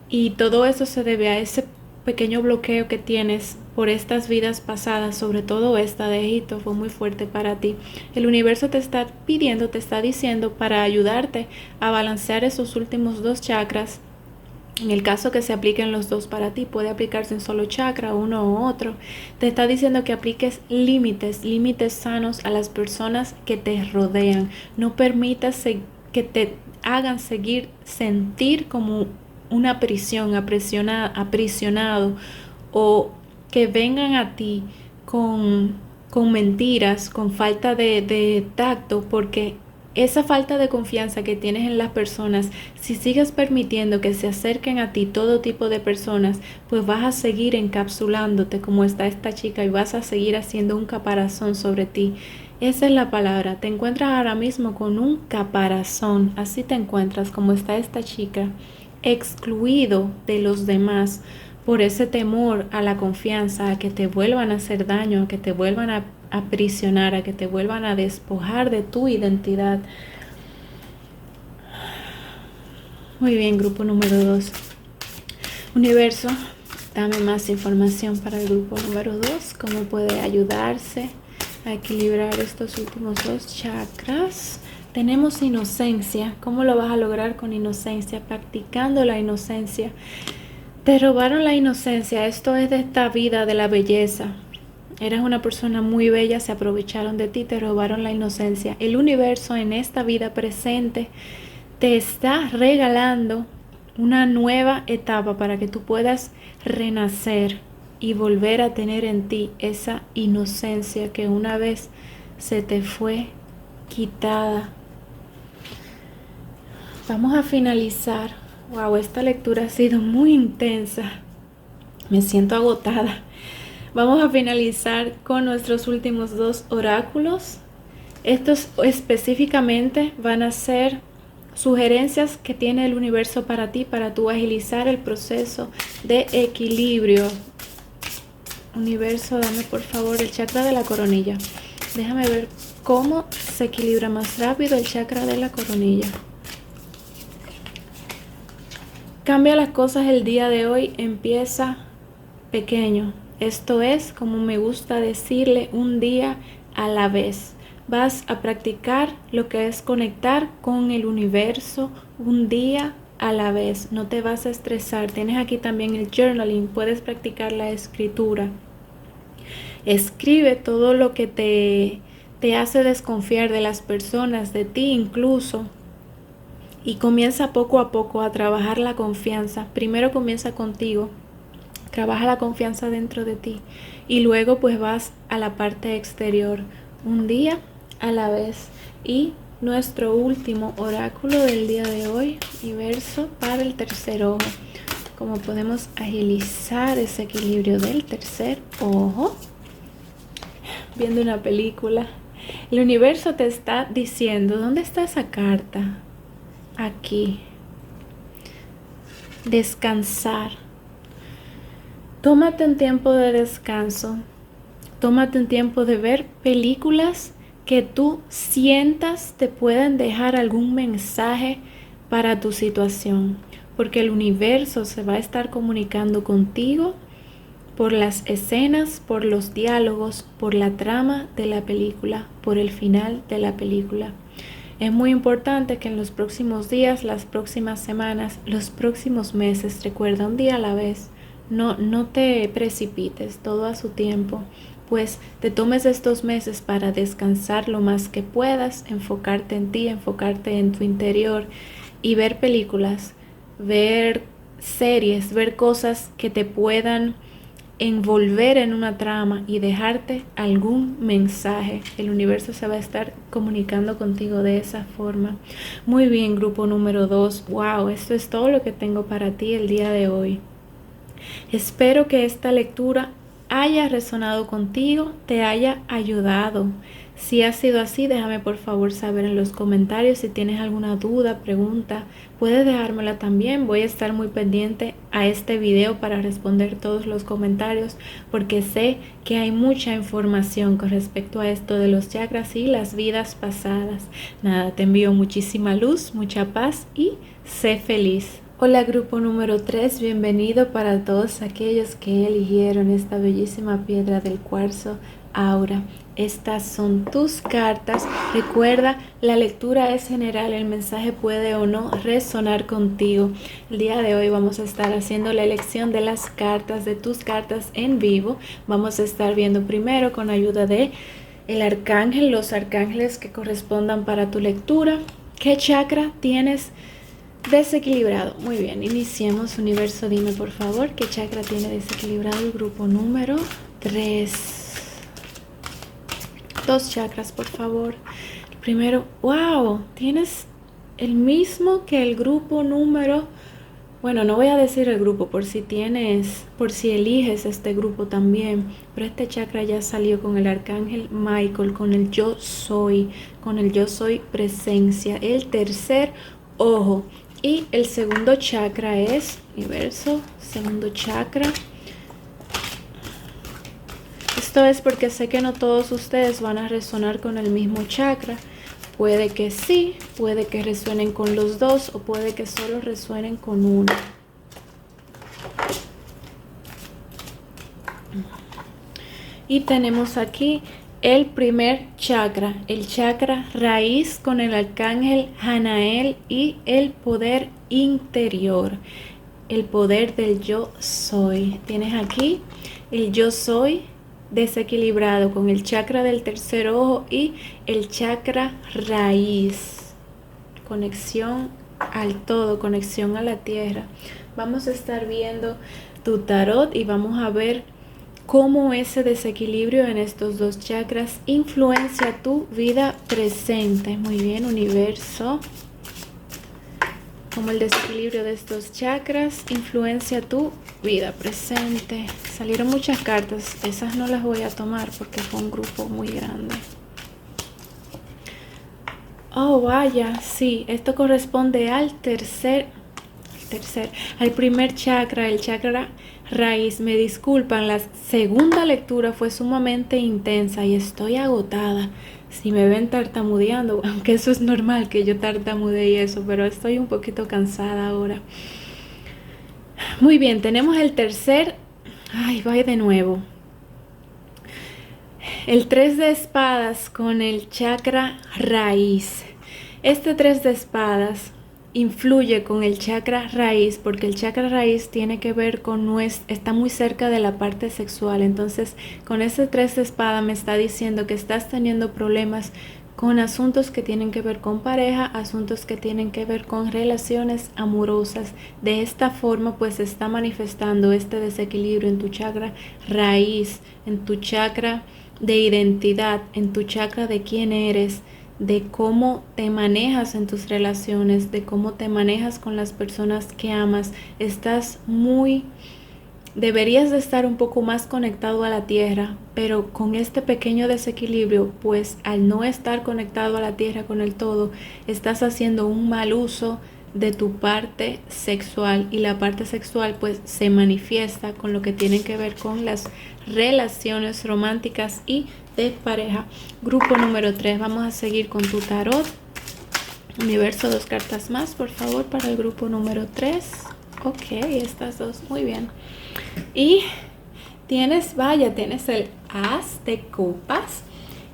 y todo eso se debe a ese pequeño bloqueo que tienes por estas vidas pasadas, sobre todo esta de Egipto fue muy fuerte para ti. El universo te está pidiendo, te está diciendo para ayudarte a balancear esos últimos dos chakras. En el caso que se apliquen los dos para ti, puede aplicarse en solo chakra, uno u otro. Te está diciendo que apliques límites sanos a las personas que te rodean. No permitas que te hagan sentir como una prisión, aprisionado, o que vengan a ti con mentiras, con falta de tacto, porque esa falta de confianza que tienes en las personas, si sigues permitiendo que se acerquen a ti todo tipo de personas, pues vas a seguir encapsulándote como está esta chica y vas a seguir haciendo un caparazón sobre ti. Esa es la palabra. Te encuentras ahora mismo con un caparazón. Así te encuentras como está esta chica, excluido de los demás por ese temor a la confianza, a que te vuelvan a hacer daño, a que te vuelvan a aprisionar, a que te vuelvan a despojar de tu identidad. Muy bien, grupo número 2. Universo, dame más información para el grupo número 2. ¿Cómo puede ayudarse a equilibrar estos últimos dos chakras? Tenemos inocencia. ¿Cómo lo vas a lograr con inocencia? Practicando la inocencia. Te robaron la inocencia. Esto es de esta vida de la belleza. Eras una persona muy bella, se aprovecharon de ti, te robaron la inocencia. El universo en esta vida presente te está regalando una nueva etapa para que tú puedas renacer y volver a tener en ti esa inocencia que una vez se te fue quitada. Vamos a finalizar. Wow, esta lectura ha sido muy intensa. Me siento agotada. Vamos a finalizar con nuestros últimos dos oráculos. Estos específicamente van a ser sugerencias que tiene el universo para ti, para tú agilizar el proceso de equilibrio. Universo, dame por favor el chakra de la coronilla. Déjame ver cómo se equilibra más rápido el chakra de la coronilla. Cambia las cosas el día de hoy, empieza pequeño. Esto es, como me gusta decirle, un día a la vez. Vas a practicar lo que es conectar con el universo un día a la vez. No te vas a estresar. Tienes aquí también el journaling. Puedes practicar la escritura. Escribe todo lo que te hace desconfiar de las personas, de ti incluso. Y comienza poco a poco a trabajar la confianza. Primero comienza contigo. Trabaja la confianza dentro de ti. Y luego pues vas a la parte exterior. Un día a la vez. Y nuestro último oráculo del día de hoy. Universo para el tercer ojo. Cómo podemos agilizar ese equilibrio del tercer ojo. Viendo una película. El universo te está diciendo, ¿dónde está esa carta? Aquí. Descansar. Tómate un tiempo de descanso. Tómate un tiempo de ver películas que tú sientas te pueden dejar algún mensaje para tu situación. Porque el universo se va a estar comunicando contigo por las escenas, por los diálogos, por la trama de la película, por el final de la película. Es muy importante que en los próximos días, las próximas semanas, los próximos meses, recuerda, un día a la vez, no te precipites, todo a su tiempo, pues te tomes estos meses para descansar lo más que puedas, enfocarte en ti, enfocarte en tu interior y ver películas, ver series, ver cosas que te puedan envolver en una trama y dejarte algún mensaje. El universo se va a estar comunicando contigo de esa forma. Muy bien, grupo número 2. Wow, esto es todo lo que tengo para ti el día de hoy. Espero que esta lectura haya resonado contigo, te haya ayudado. Si ha sido así, déjame por favor saber en los comentarios. Si tienes alguna duda, pregunta, puedes dejármela también. Voy a estar muy pendiente a este video para responder todos los comentarios, porque sé que hay mucha información con respecto a esto de los chakras y las vidas pasadas. Nada, te envío muchísima luz, mucha paz y sé feliz. Hola grupo número 3, bienvenido para todos aquellos que eligieron esta bellísima piedra del cuarzo Aura. Estas son tus cartas. Recuerda, la lectura es general, el mensaje puede o no resonar contigo. El día de hoy vamos a estar haciendo la elección de las cartas, de tus cartas en vivo. Vamos a estar viendo primero con ayuda de el arcángel, los arcángeles que correspondan para tu lectura. ¿Qué chakra tienes desequilibrado? Muy bien, iniciemos. Universo, dime por favor qué chakra tiene desequilibrado el grupo número 3. 2 chakras, por favor. El primero, wow, tienes el mismo que el grupo número, bueno, no voy a decir el grupo por si eliges este grupo también, pero este chakra ya salió con el arcángel Michael, con el yo soy presencia, el tercer ojo. Y el segundo chakra es, universo, segundo chakra. Esto es porque sé que no todos ustedes van a resonar con el mismo chakra. Puede que sí, puede que resuenen con los dos o puede que solo resuenen con uno. Y tenemos aquí el primer chakra, el chakra raíz con el arcángel Hanael y el poder interior, el poder del yo soy. Tienes aquí el yo soy desequilibrado con el chakra del tercer ojo y el chakra raíz, conexión al todo, conexión a la tierra. Vamos a estar viendo tu tarot y vamos a ver cómo ese desequilibrio en estos dos chakras influencia tu vida presente. Muy bien, universo, como el desequilibrio de estos chakras influencia tu vida presente. Salieron muchas cartas, esas no las voy a tomar porque fue un grupo muy grande. Oh, vaya, sí, esto corresponde al al primer chakra, el chakra raíz. Me disculpan, la segunda lectura fue sumamente intensa y estoy agotada. Si me ven tartamudeando, aunque eso es normal que yo tartamudee y eso, pero estoy un poquito cansada ahora. Muy bien, tenemos el tercer, voy de nuevo. El 3 de espadas con el chakra raíz. Este 3 de espadas influye con el chakra raíz porque el chakra raíz tiene que ver con está muy cerca de la parte sexual. Entonces, con ese 3 de espada me está diciendo que estás teniendo problemas con asuntos que tienen que ver con pareja, asuntos que tienen que ver con relaciones amorosas. De esta forma, pues se está manifestando este desequilibrio en tu chakra raíz, en tu chakra de identidad, en tu chakra de quién eres, de cómo te manejas en tus relaciones, de cómo te manejas con las personas que amas. Deberías de estar un poco más conectado a la tierra, pero con este pequeño desequilibrio, pues al no estar conectado a la tierra con el todo, estás haciendo un mal uso de tu parte sexual, y la parte sexual pues se manifiesta con lo que tiene que ver con las relaciones románticas y de pareja. Grupo número 3, vamos a seguir con tu tarot. Universo, 2 cartas más, por favor, para el grupo número 3. Ok, estas dos, muy bien. Y tienes el as de copas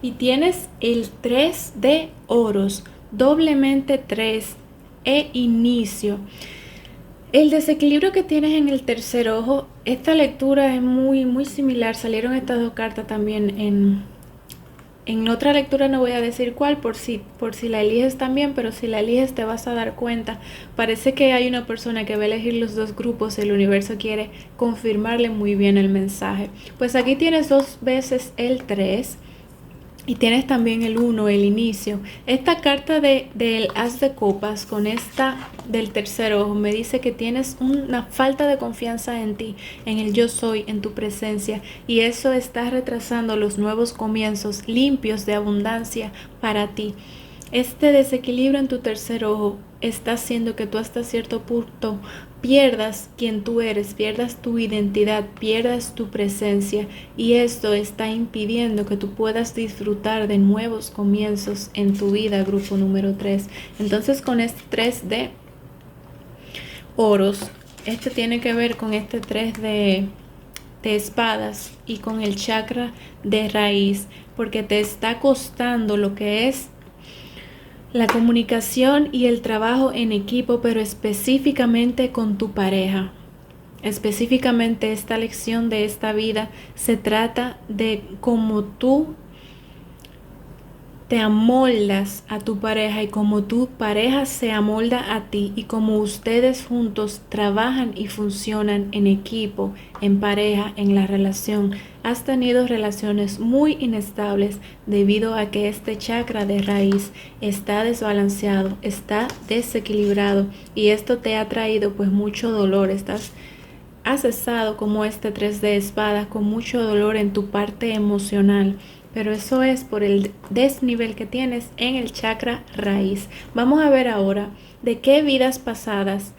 y tienes el 3 de oros, doblemente 3 e inicio. El desequilibrio que tienes en el tercer ojo, esta lectura es muy similar. Salieron estas dos cartas también en otra lectura, no voy a decir cuál, por si la eliges también, pero si la eliges te vas a dar cuenta. Parece que hay una persona que va a elegir los dos grupos, el universo quiere confirmarle muy bien el mensaje. Pues aquí tienes 2 veces el 3. Y tienes también el 1, el inicio. Esta carta del As de Copas con esta del tercer ojo me dice que tienes una falta de confianza en ti, en el yo soy, en tu presencia. Y eso está retrasando los nuevos comienzos limpios de abundancia para ti. Este desequilibrio en tu tercer ojo está haciendo que tú hasta cierto punto pierdas quien tú eres, pierdas tu identidad, pierdas tu presencia, y esto está impidiendo que tú puedas disfrutar de nuevos comienzos en tu vida, grupo número 3. Entonces, con este 3 de oros, este tiene que ver con este 3 de espadas y con el chakra de raíz, porque te está costando lo que es la comunicación y el trabajo en equipo, pero específicamente con tu pareja. Específicamente esta lección de esta vida se trata de cómo tú te amoldas a tu pareja y cómo tu pareja se amolda a ti, y cómo ustedes juntos trabajan y funcionan en equipo, en pareja, en la relación. Has tenido relaciones muy inestables debido a que este chakra de raíz está desbalanceado, está desequilibrado, y esto te ha traído pues mucho dolor. Has estado como este 3 de espadas con mucho dolor en tu parte emocional, pero eso es por el desnivel que tienes en el chakra raíz. Vamos a ver ahora de qué vidas pasadas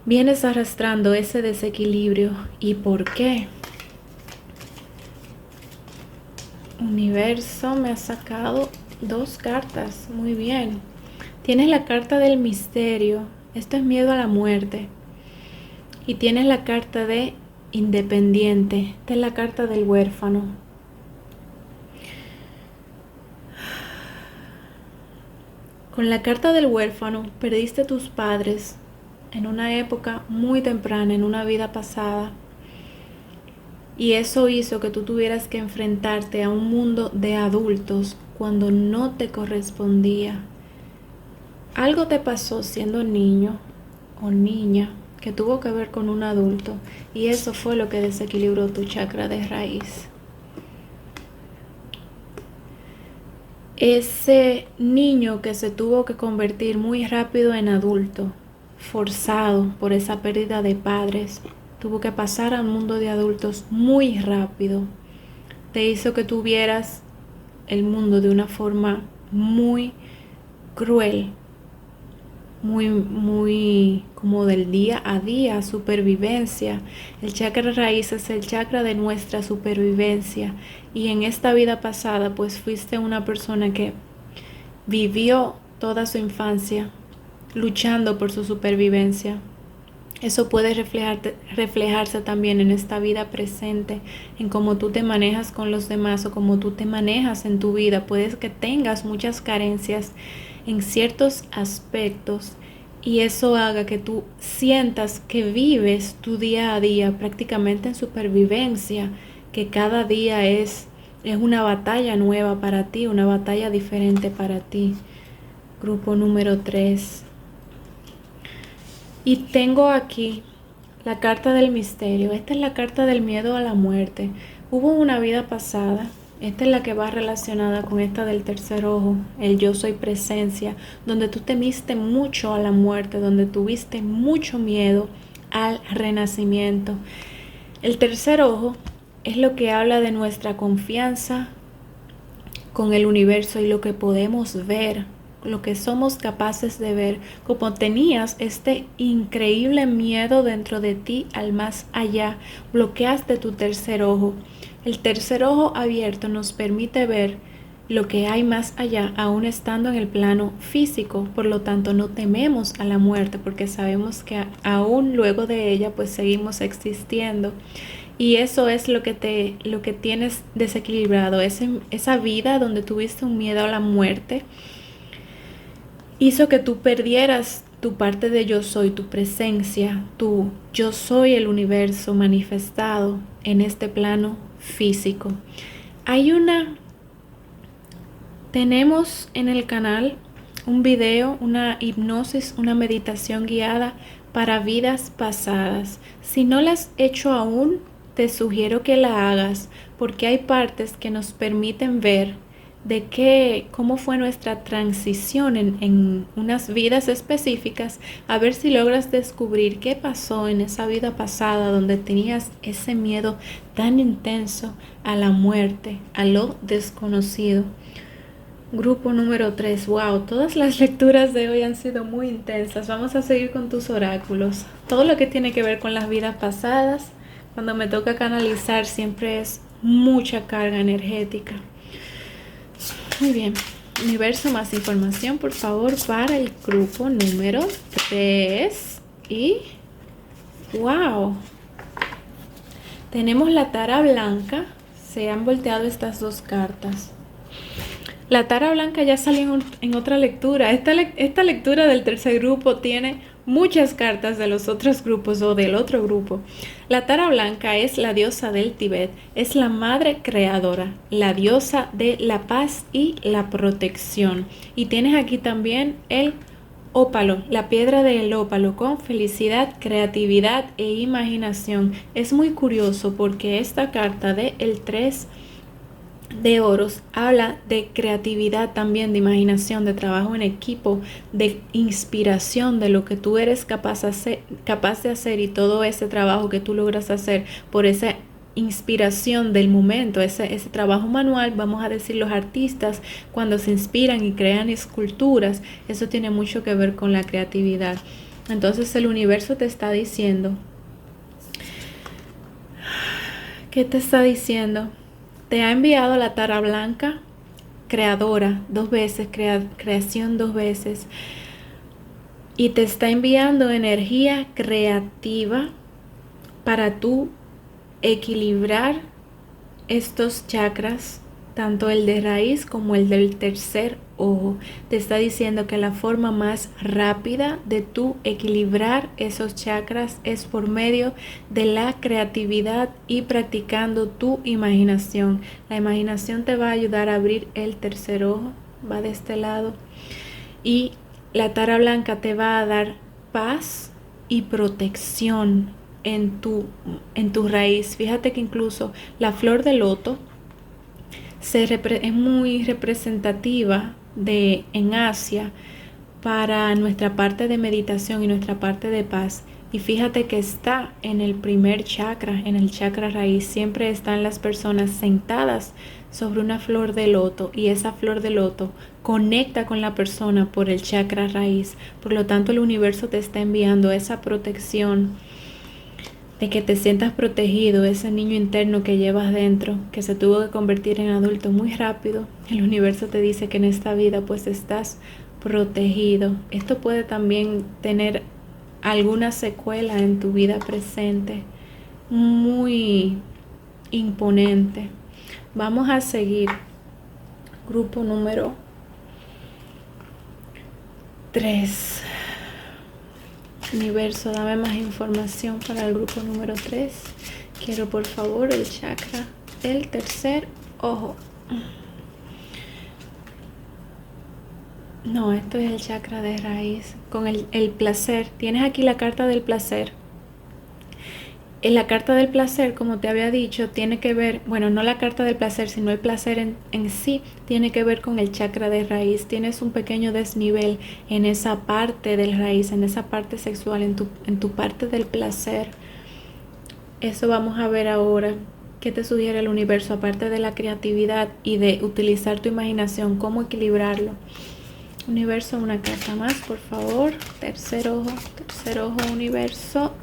vienes arrastrando ese desequilibrio y por qué. Universo me ha sacado 2 cartas, muy bien. Tienes la carta del misterio, esto es miedo a la muerte. Y tienes la carta de independiente, esta es la carta del huérfano. Con la carta del huérfano, perdiste tus padres en una época muy temprana, en una vida pasada. Y eso hizo que tú tuvieras que enfrentarte a un mundo de adultos cuando no te correspondía. Algo te pasó siendo niño o niña que tuvo que ver con un adulto, y eso fue lo que desequilibró tu chakra de raíz. Ese niño que se tuvo que convertir muy rápido en adulto, forzado por esa pérdida de padres, tuvo que pasar al mundo de adultos muy rápido, te hizo que tuvieras el mundo de una forma muy cruel, muy como del día a día, supervivencia. El chakra raíz es el chakra de nuestra supervivencia, y en esta vida pasada pues fuiste una persona que vivió toda su infancia luchando por su supervivencia. Eso puede reflejarse también en esta vida presente, en cómo tú te manejas con los demás o cómo tú te manejas en tu vida. Puedes que tengas muchas carencias en ciertos aspectos, y eso haga que tú sientas que vives tu día a día prácticamente en supervivencia, que cada día es una batalla nueva para ti, una batalla diferente para ti. Grupo número 3. Y tengo aquí la carta del misterio. Esta es la carta del miedo a la muerte. Hubo una vida pasada. Esta es la que va relacionada con esta del tercer ojo, el yo soy presencia, donde tú temiste mucho a la muerte, donde tuviste mucho miedo al renacimiento. El tercer ojo es lo que habla de nuestra confianza con el universo y lo que podemos ver, lo que somos capaces de ver. Como tenías este increíble miedo dentro de ti al más allá, bloqueaste tu tercer ojo. El tercer ojo abierto nos permite ver lo que hay más allá, aún estando en el plano físico. Por lo tanto, no tememos a la muerte, porque sabemos que aún luego de ella pues seguimos existiendo. Y eso es lo que tienes desequilibrado. Esa vida donde tuviste un miedo a la muerte hizo que tú perdieras tu parte de yo soy, tu presencia, tu yo soy el universo manifestado en este plano físico. Tenemos en el canal un video, una hipnosis, una meditación guiada para vidas pasadas. Si no la has hecho aún, te sugiero que la hagas, porque hay partes que nos permiten ver cómo fue nuestra transición en unas vidas específicas, a ver si logras descubrir qué pasó en esa vida pasada donde tenías ese miedo tan intenso a la muerte, a lo desconocido. Grupo número 3. Wow, todas las lecturas de hoy han sido muy intensas. Vamos a seguir con tus oráculos. Todo lo que tiene que ver con las vidas pasadas, cuando me toca canalizar, siempre es mucha carga energética. Muy bien. Universo, más información, por favor, para el grupo número 3. Y wow, tenemos la tara blanca. Se han volteado estas dos cartas. La tara blanca ya salió en otra lectura. Esta lectura del tercer grupo tiene muchas cartas de los otros grupos o del otro grupo. La tara blanca es la diosa del Tíbet, es la madre creadora, la diosa de la paz y la protección. Y tienes aquí también el ópalo, la piedra del ópalo, con felicidad, creatividad e imaginación. Es muy curioso porque esta carta de el 3 de oros habla de creatividad también, de imaginación, de trabajo en equipo, de inspiración, de lo que tú eres capaz de hacer y todo ese trabajo que tú logras hacer por esa inspiración del momento, ese trabajo manual. Vamos a decir, los artistas cuando se inspiran y crean esculturas, eso tiene mucho que ver con la creatividad. Entonces el universo te está diciendo, ¿qué te está diciendo? Te ha enviado la tara blanca, creadora, 2 veces, creación 2 veces. Y te está enviando energía creativa para tú equilibrar estos chakras, tanto el de raíz como el del tercer ojo. Te está diciendo que la forma más rápida de tú equilibrar esos chakras es por medio de la creatividad y practicando tu imaginación. La imaginación te va a ayudar a abrir el tercer ojo, va de este lado. Y la tara blanca te va a dar paz y protección en tu raíz. Fíjate que incluso la flor de loto es muy representativa en Asia para nuestra parte de meditación y nuestra parte de paz. Y fíjate que está en el primer chakra, en el chakra raíz. Siempre están las personas sentadas sobre una flor de loto y esa flor de loto conecta con la persona por el chakra raíz. Por lo tanto, el universo te está enviando esa protección, de que te sientas protegido, ese niño interno que llevas dentro, que se tuvo que convertir en adulto muy rápido. El universo te dice que en esta vida pues estás protegido. Esto puede también tener alguna secuela en tu vida presente, muy imponente. Vamos a seguir. Grupo número 3. Universo, dame más información para el grupo número 3. Quiero por favor el chakra del tercer ojo. No, esto es el chakra de raíz, con el placer. Tienes aquí la carta del placer. En la carta del placer, como te había dicho, tiene que ver, bueno, no la carta del placer, sino el placer en sí, tiene que ver con el chakra de raíz. Tienes un pequeño desnivel en esa parte del raíz, en esa parte sexual, en tu parte del placer. Eso vamos a ver ahora. ¿Qué te sugiere el universo? Aparte de la creatividad y de utilizar tu imaginación, ¿cómo equilibrarlo? Universo, una carta más, por favor. Tercer ojo, universo.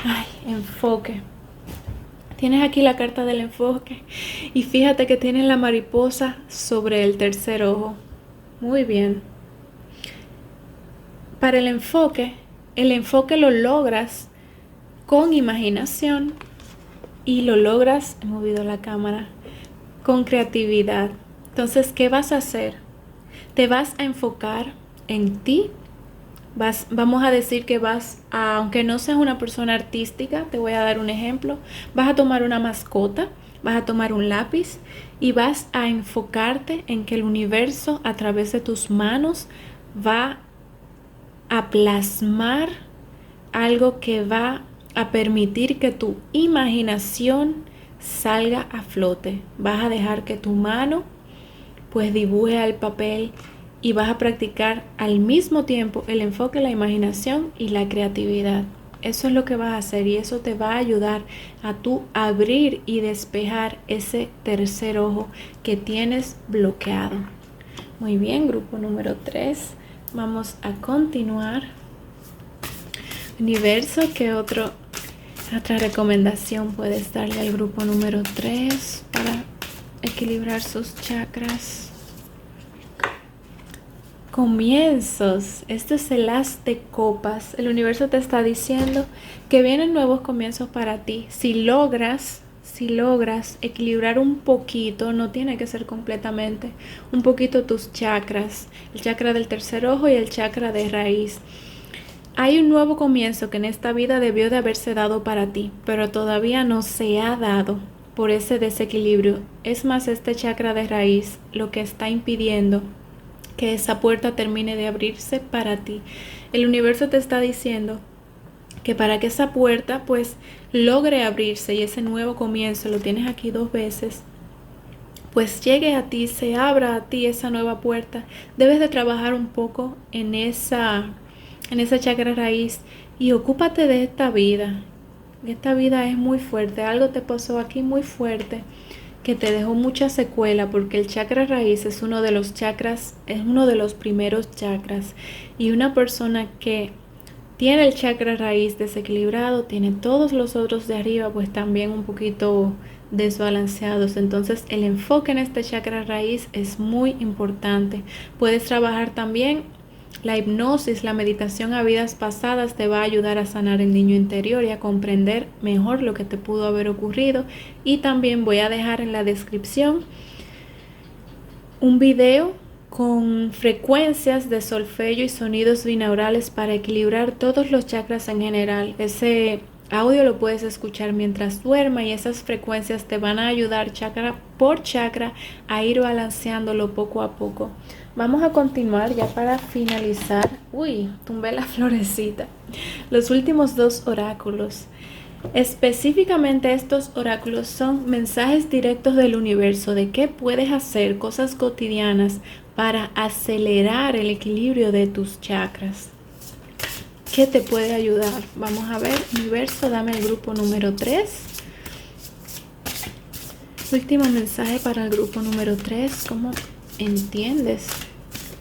Ay, enfoque. Tienes aquí la carta del enfoque y fíjate que tiene la mariposa sobre el tercer ojo. Muy bien. Para el enfoque lo logras con imaginación y lo logras, he movido la cámara, con creatividad. Entonces, ¿qué vas a hacer? Te vas a enfocar en ti. Vamos a decir que aunque no seas una persona artística, te voy a dar un ejemplo, vas a tomar una mascota, vas a tomar un lápiz y vas a enfocarte en que el universo a través de tus manos va a plasmar algo que va a permitir que tu imaginación salga a flote. Vas a dejar que tu mano pues dibuja el papel y vas a practicar al mismo tiempo el enfoque, la imaginación y la creatividad. Eso es lo que vas a hacer y eso te va a ayudar a tú abrir y despejar ese tercer ojo que tienes bloqueado. Muy bien, grupo número 3. Vamos a continuar. Universo, ¿qué otra recomendación puedes darle al grupo número 3 para equilibrar sus chakras? Comienzos. Este es el as de copas. El universo te está diciendo que vienen nuevos comienzos para ti. Si logras equilibrar un poquito, no tiene que ser completamente, un poquito tus chakras, el chakra del tercer ojo y el chakra de raíz. Hay un nuevo comienzo que en esta vida debió de haberse dado para ti, pero todavía no se ha dado por ese desequilibrio. Es más, este chakra de raíz lo que está impidiendo que esa puerta termine de abrirse para ti. El universo te está diciendo que para que esa puerta pues logre abrirse y ese nuevo comienzo, lo tienes aquí 2 veces, pues llegue a ti, se abra a ti esa nueva puerta, debes de trabajar un poco en esa chakra raíz y ocúpate de esta vida. Esta vida es muy fuerte, algo te pasó aquí muy fuerte que te dejó mucha secuela, porque el chakra raíz es uno de los chakras, es uno de los primeros chakras, y una persona que tiene el chakra raíz desequilibrado, tiene todos los otros de arriba pues también un poquito desbalanceados. Entonces el enfoque en este chakra raíz es muy importante. Puedes trabajar también la hipnosis, la meditación a vidas pasadas te va a ayudar a sanar el niño interior y a comprender mejor lo que te pudo haber ocurrido. Y también voy a dejar en la descripción un video con frecuencias de solfeo y sonidos binaurales para equilibrar todos los chakras en general. Ese audio lo puedes escuchar mientras duermas y esas frecuencias te van a ayudar chakra por chakra a ir balanceándolo poco a poco. Vamos a continuar ya para finalizar. Uy, tumbé la florecita. Los últimos 2 oráculos. Específicamente estos oráculos son mensajes directos del universo de qué puedes hacer, cosas cotidianas para acelerar el equilibrio de tus chakras. ¿Qué te puede ayudar? Vamos a ver, universo, dame el grupo número 3. Último mensaje para el grupo número 3. ¿Cómo entiendes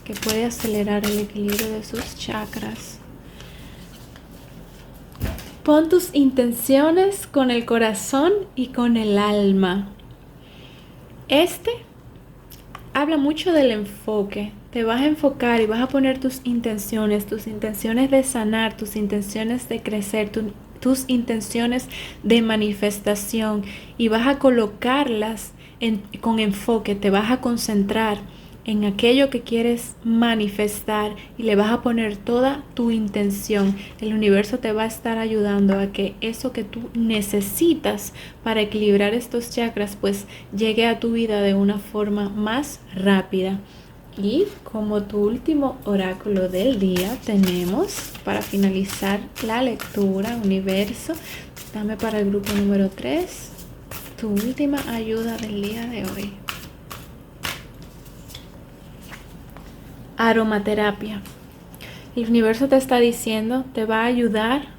que puede acelerar el equilibrio de sus chakras? Pon tus intenciones con el corazón y con el alma. Habla mucho del enfoque. Te vas a enfocar y vas a poner tus intenciones de sanar, tus intenciones de crecer, tus intenciones de manifestación, y vas a colocarlas con enfoque. Te vas a concentrar en aquello que quieres manifestar y le vas a poner toda tu intención. El universo te va a estar ayudando a que eso que tú necesitas para equilibrar estos chakras pues llegue a tu vida de una forma más rápida. Y como tu último oráculo del día tenemos, para finalizar la lectura, universo, dame para el grupo número 3 tu última ayuda del día de hoy. Aromaterapia. El universo te está diciendo, te va a ayudar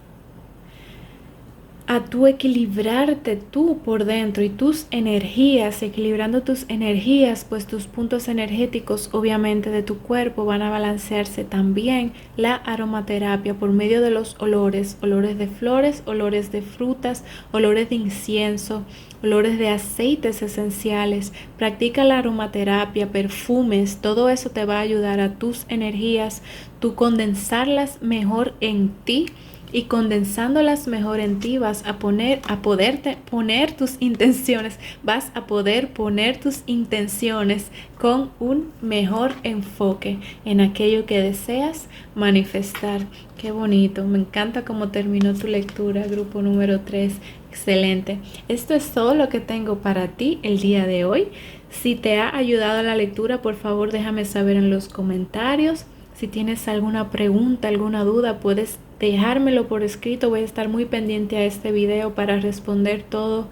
a tú equilibrarte tú por dentro y tus energías. Equilibrando tus energías, pues tus puntos energéticos obviamente de tu cuerpo van a balancearse también. La aromaterapia por medio de los olores de flores, olores de frutas, olores de incienso, olores de aceites esenciales. Practica la aromaterapia, perfumes, todo eso te va a ayudar a tus energías, tú condensarlas mejor en ti. Y condensándolas mejor en ti vas a poderte poner tus intenciones, vas a poder poner tus intenciones con un mejor enfoque en aquello que deseas manifestar. Qué bonito, me encanta cómo terminó tu lectura, grupo número 3, excelente. Esto es todo lo que tengo para ti el día de hoy. Si te ha ayudado la lectura, por favor déjame saber en los comentarios. Si tienes alguna pregunta, alguna duda, puedes dejármelo por escrito. Voy a estar muy pendiente a este video para responder todo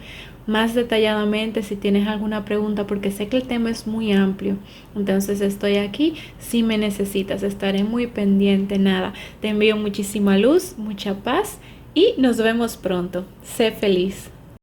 más detalladamente si tienes alguna pregunta, porque sé que el tema es muy amplio. Entonces estoy aquí si me necesitas, estaré muy pendiente. Nada, te envío muchísima luz, mucha paz y nos vemos pronto. Sé feliz.